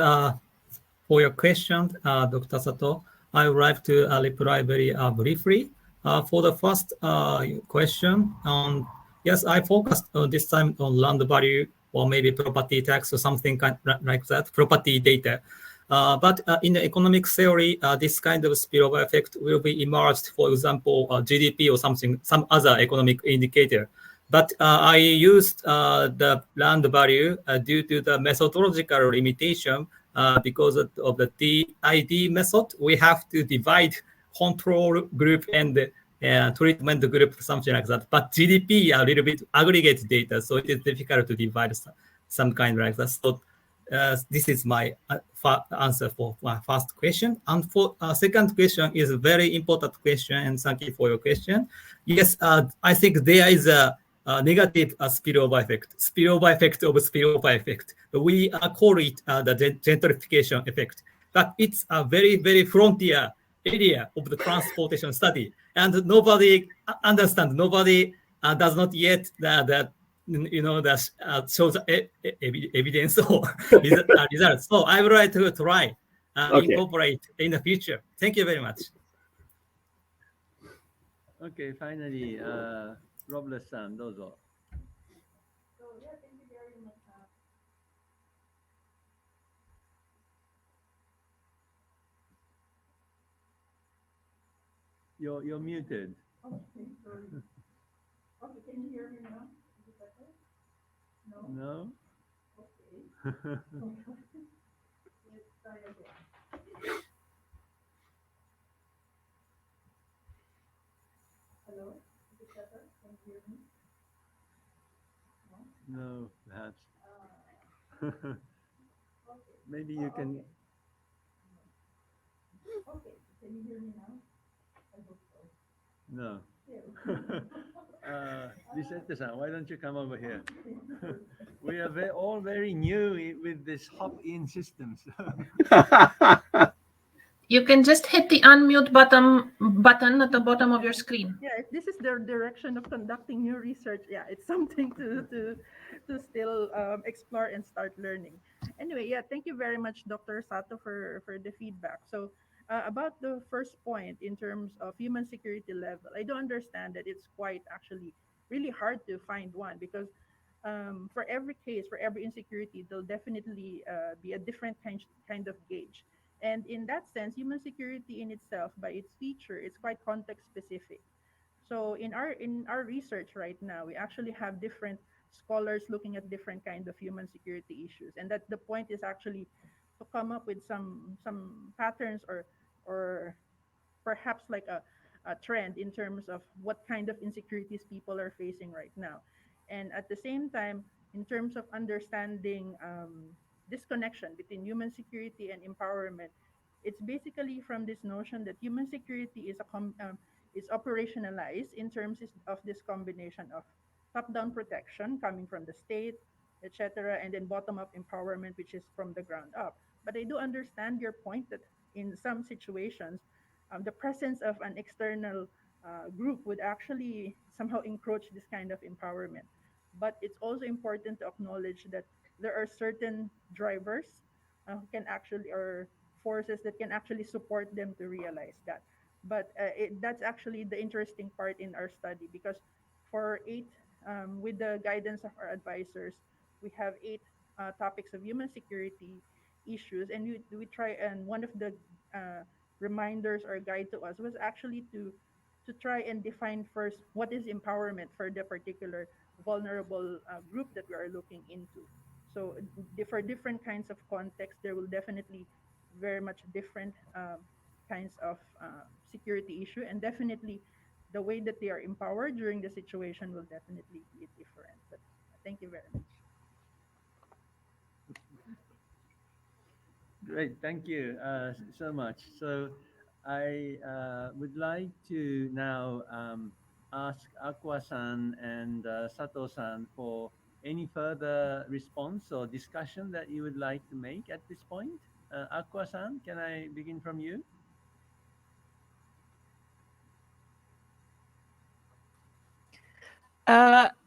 for your question, Dr. Sato. I would like to reply very briefly. For the first question, yes, I focused this time on land value or maybe property tax or something like that, property data. But in the economic theory, this kind of spillover effect will be emerged, for example, GDP or something, some other economic indicator. But I used the land value due to the methodological limitation because of the DID method. We have to divide control group and treatment group, something like that. But GDP a little bit aggregate data, so it is difficult to divide some kind like that. So this is my answer for my first question. And for second question is a very important question, and thank you for your question. Yes, I think there is a negative spillover effect of spillover effect. We call it the gentrification effect, but it's a very, very frontier area of the transportation study, and nobody understands. Nobody does not yet that shows evidence or results. So I would like to try incorporate in the future. Thank you very much. Okay, finally, Robles-san, dozo. You're muted. Okay, sorry. Okay, can you hear me now? Is it better? No? No? Okay. Let's try again. Hello? Is it better? Can you hear me? No, perhaps. Okay. Maybe you can. Okay, can you hear me now? I hope so. No. Still. Lisette-san, why don't you come over here? We are all very new with this hop-in system. You can just hit the unmute button at the bottom of your screen. Yeah, if this is their direction of conducting new research, yeah, it's something to still explore and start learning. Anyway, yeah, thank you very much, Dr. Sato, for the feedback. So about the first point in terms of human security level, I do understand that it's quite actually really hard to find one because for every case, for every insecurity, there'll definitely be a different kind of gauge. And in that sense, human security in itself, by its feature, is quite context specific. So in our research right now, we actually have different scholars looking at different kind of human security issues, and that the point is actually to come up with some patterns or perhaps like a trend in terms of what kind of insecurities people are facing right now. And at the same time, in terms of understanding this connection between human security and empowerment, it's basically from this notion that human security is operationalized in terms of this combination of top-down protection coming from the state, etc., and then bottom-up empowerment, which is from the ground up. But I do understand your point that in some situations, the presence of an external group would actually somehow encroach this kind of empowerment. But it's also important to acknowledge that there are certain drivers who can actually, or forces that can actually support them to realize that. But that's actually the interesting part in our study because for with the guidance of our advisors, we have 8 topics of human security issues, and we try, and one of the reminders or guide to us was actually to try and define first what is empowerment for the particular vulnerable group that we are looking into. So for different kinds of context, there will definitely very much different kinds of security issue, and definitely the way that they are empowered during the situation will definitely be different. But thank you very much. Great, thank you so much. So I would like to now ask Akua-san and Sato-san for any further response or discussion that you would like to make at this point. Akua-san, can I begin from you?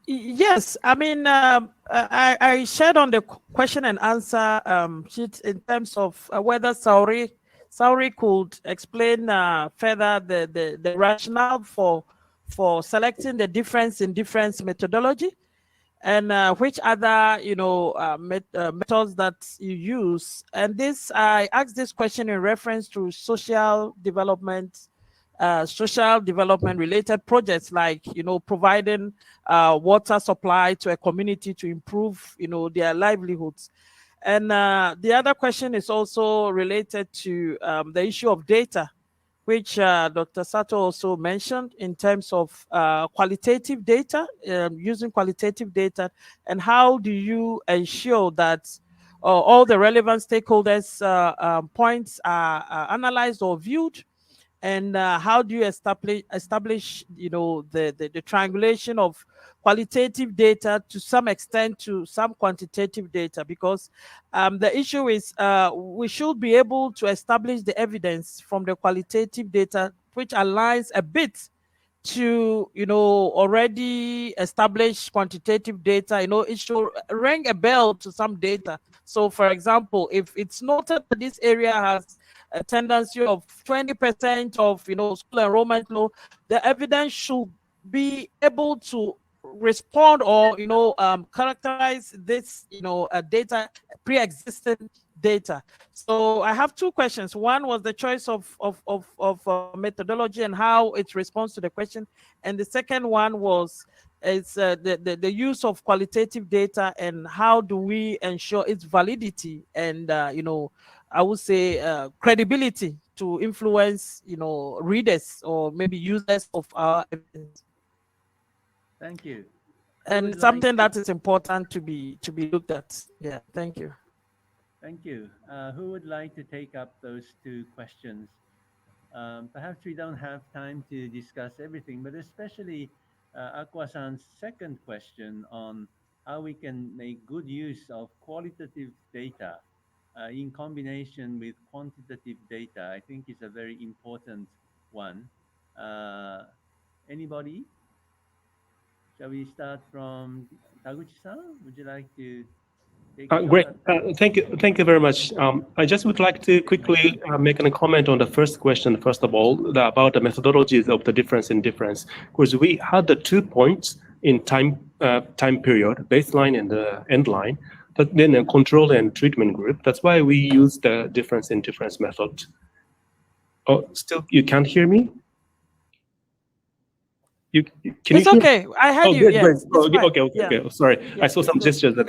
Yes, I mean, I shared on the question and answer sheet in terms of whether Saori could explain further the rationale for selecting the difference in difference methodology. and which other methods that you use. And this, I asked this question in reference to social development related projects, like providing water supply to a community to improve their livelihoods. And the other question is also related to the issue of data, which Dr. Sato also mentioned, in terms of qualitative data, using qualitative data, and how do you ensure that all the relevant stakeholders' points are analyzed or viewed, and how do you establish the triangulation of qualitative data to some extent to some quantitative data? Because the issue is we should be able to establish the evidence from the qualitative data, which aligns a bit to already established quantitative data. It should ring a bell to some data. So for example, if it's noted that this area has a tendency of 20% of school enrollment low, the evidence should be able to respond or characterize this data, pre-existing data. So I have two questions. One was the choice of methodology and how it responds to the question, and the second one was the use of qualitative data and how do we ensure its validity and I would say credibility to influence readers or maybe users of our evidence. Thank you. And something that is important to be looked at. Yeah, thank you. Thank you. Who would like to take up those two questions? Perhaps we don't have time to discuss everything, but especially Akua-san's second question on how we can make good use of qualitative data in combination with quantitative data, I think is a very important one. Anybody? Shall we start from Taguchi-san? Would you like to take a Great. shot at Thank you very much. I just would like to quickly make a comment on the first question, first of all, about the methodologies of the difference in difference. Because we had the 2 points in time period, baseline and the end line, but then a control and treatment group. That's why we use the difference in difference method. Oh, still, you can't hear me? It's okay. I heard you. Great, Yeah, great. okay. Sorry, Yeah, I saw some gestures that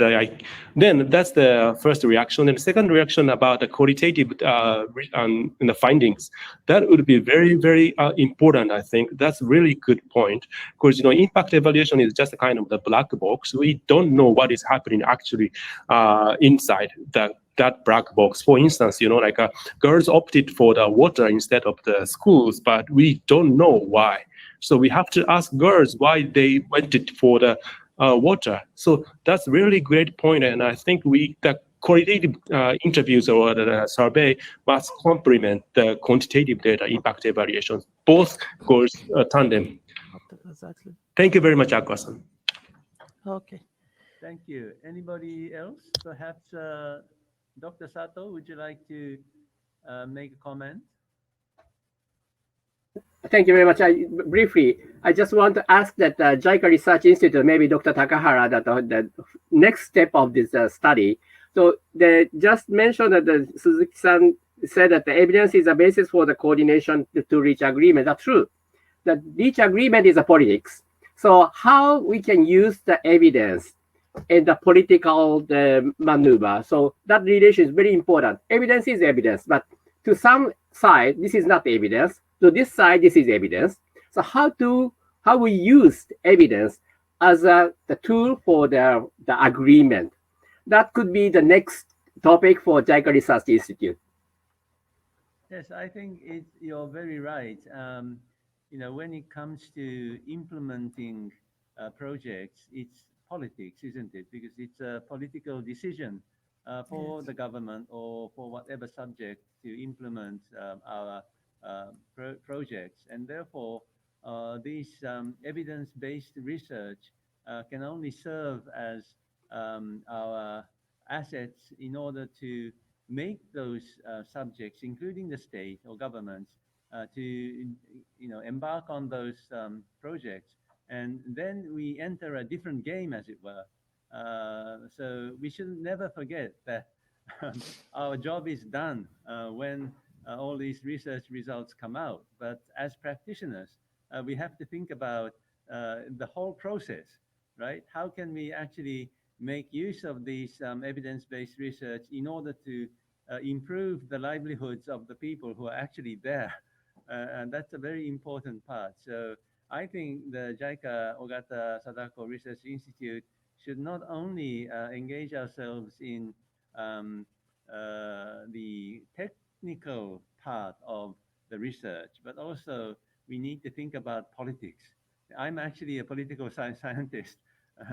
Then that's the first reaction. And the second reaction about the qualitative in the findings, that would be very, very important. I think that's really good point, because impact evaluation is just a kind of the black box. We don't know what is happening actually inside that black box. For instance, girls opted for the water instead of the schools, but we don't know why. So we have to ask girls why they went for the water. So that's really great point, and I think the qualitative interviews or the survey must complement the quantitative data impact evaluations. Both goes tandem. Exactly. Thank you very much, Akua-san. Okay. Thank you. Anybody else? Perhaps Dr. Sato, would you like to make a comment? Thank you very much. Briefly, I just want to ask that JICA Research Institute, maybe Dr. Takahara, that the next step of this study. So they just mentioned that the Suzuki-san said that the evidence is a basis for the coordination to reach agreement. That's true. That reach agreement is a politics. So how we can use the evidence in the political maneuver. So that relation is very important. Evidence is evidence, but to some side, this is not evidence. To this side, this is evidence. So how we use evidence as the tool for the agreement. That could be the next topic for JICA Research Institute. Yes, I think you're very right. When it comes to implementing projects, it's politics, isn't it? Because it's a political decision for the government or for whatever subject to implement our projects. And therefore, these evidence-based research can only serve as our assets in order to make those subjects, including the state or governments, to embark on those projects. And then we enter a different game, as it were, So we should never forget that our job is done when all these research results come out. But as practitioners, we have to think about the whole process, right? How can we actually make use of these evidence-based research in order to improve the livelihoods of the people who are actually there? And that's a very important part. So I think the JICA Ogata Sadako Research Institute should not only engage ourselves in the technical part of the research, but also we need to think about politics. I'm actually a political scientist,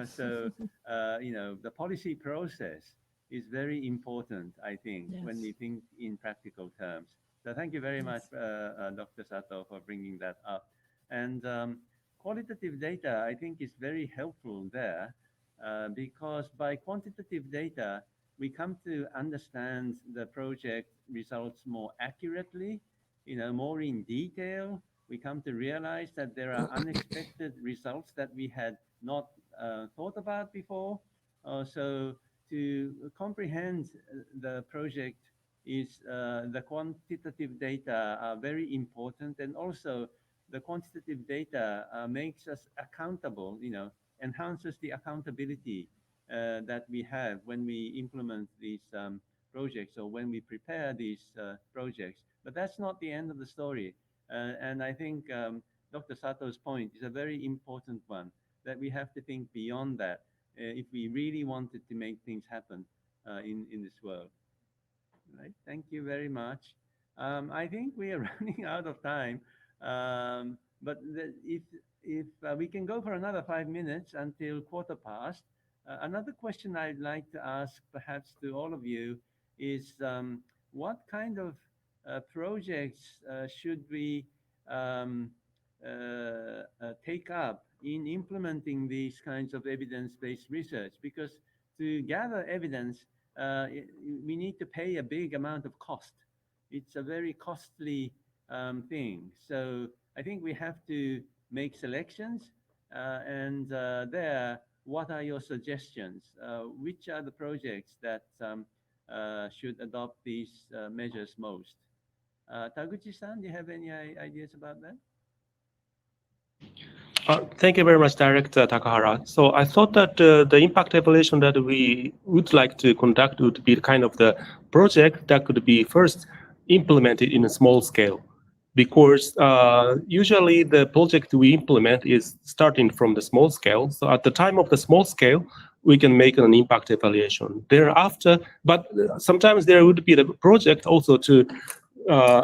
so the policy process is very important, I think, when we think in practical terms. So thank you very much, Dr. Sato, for bringing that up. And qualitative data, I think, is very helpful there because by quantitative data, we come to understand the project results more accurately, more in detail. We come to realize that there are unexpected results that we had not thought about before. So to comprehend the project is the quantitative data are very important, and also the quantitative data makes us accountable, enhances the accountability that we have when we implement these projects or when we prepare these projects. But that's not the end of the story. And I think Dr. Sato's point is a very important one, that we have to think beyond that if we really wanted to make things happen in this world. Right? Thank you very much. I think we are running out of time, but if we can go for another 5 minutes until 1:15. Another question I'd like to ask perhaps to all of you is what kind of projects should we take up in implementing these kinds of evidence-based research? Because to gather evidence, we need to pay a big amount of cost. It's a very costly thing. So I think we have to make selections and there, what are your suggestions? Which are the projects that should adopt these measures most? Taguchi-san, do you have any ideas about that? Thank you very much, Director Takahara. So I thought that the impact evaluation that we would like to conduct would be kind of the project that could be first implemented in a small scale. Because usually the project we implement is starting from the small scale. So at the time of the small scale, we can make an impact evaluation. Thereafter, but sometimes there would be the project also to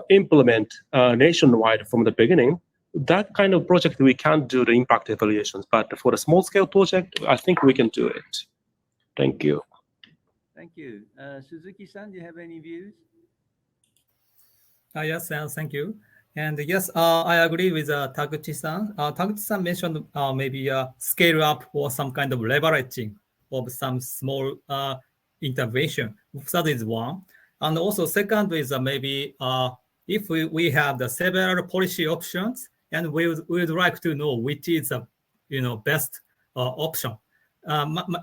implement nationwide from the beginning. That kind of project, we can't do the impact evaluations, but for the small scale project, I think we can do it. Thank you. Thank you. Suzuki-san, do you have any views? Yes, thank you. And yes, I agree with Taguchi-san. Taguchi-san mentioned maybe scale up or some kind of leveraging of some small intervention. That is one. And also second is maybe if we have the several policy options, and we would like to know which is the best option.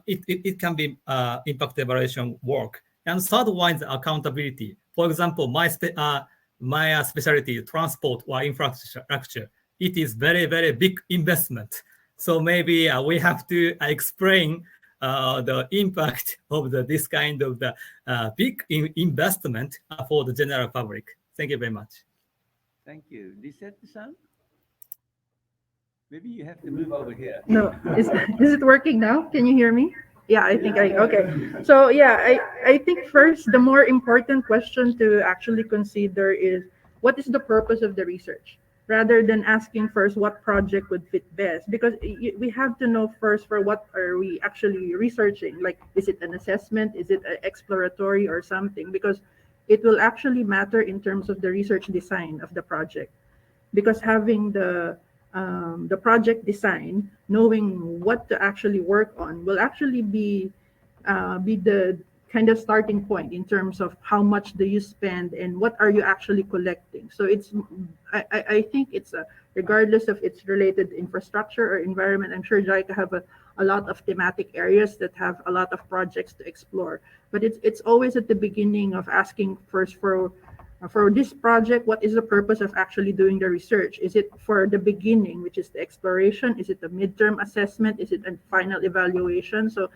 It can be impact evaluation work. And third one is accountability. For example, my specialty, transport or infrastructure, it is very, very big investment. So maybe we have to explain the impact of this kind of the big investment for the general public. Thank you very much. Thank you. Lisette-san? Maybe you have to move over here. No, is it working now? Can you hear me? Yeah, I think okay. So yeah, I think first the more important question to actually consider is what is the purpose of the research, rather than asking first what project would fit best, because we have to know first for what are we actually researching. Like, is it an assessment? Is it exploratory or something? Because it will actually matter in terms of the research design of the project, because having the project design, knowing what to actually work on, will actually be the kind of starting point in terms of how much do you spend and what are you actually collecting. So it's I think it's regardless of its related infrastructure or environment. I'm sure JICA have a lot of thematic areas that have a lot of projects to explore, but it's always at the beginning of asking first for this project, what is the purpose of actually doing the research? Is it for the beginning, which is the exploration? Is it a midterm assessment? Is it a final evaluation? So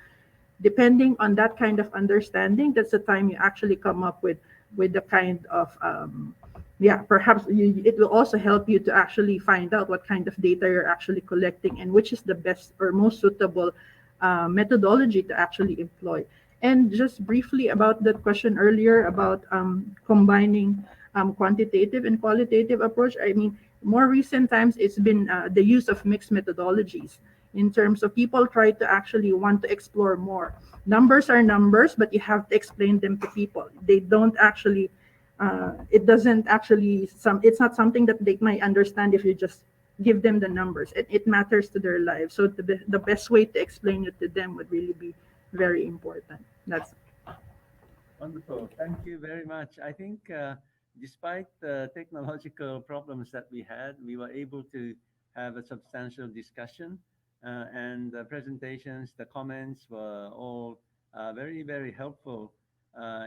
depending on that kind of understanding, that's the time you actually come up with the kind of perhaps it will also help you to actually find out what kind of data you're actually collecting and which is the best or most suitable methodology to actually employ. And just briefly about that question earlier about combining quantitative and qualitative approach, I mean, more recent times it's been the use of mixed methodologies in terms of people try to actually want to explore more. Numbers are numbers, but you have to explain them to people. They don't actually, it doesn't actually, it's not something that they might understand if you just give them the numbers. It matters to their lives. So the best way to explain it to them would really be very important. That's Wonderful. Thank you very much. I think despite the technological problems that we had, we were able to have a substantial discussion. And the presentations, the comments were all very, very helpful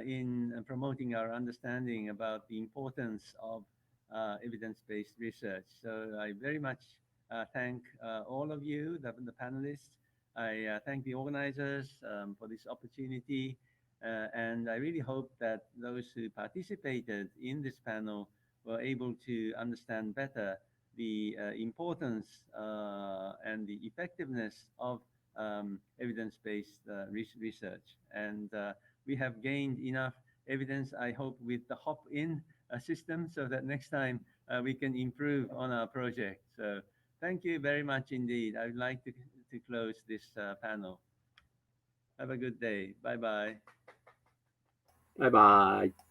in promoting our understanding about the importance of evidence-based research. So I very much thank all of you, the panelists. I thank the organizers for this opportunity. And I really hope that those who participated in this panel were able to understand better the importance and the effectiveness of evidence-based research. And we have gained enough evidence, I hope, with the hop-in system so that next time we can improve on our project. So thank you very much indeed. I would like to close this panel. Have a good day. Bye-bye. Bye bye.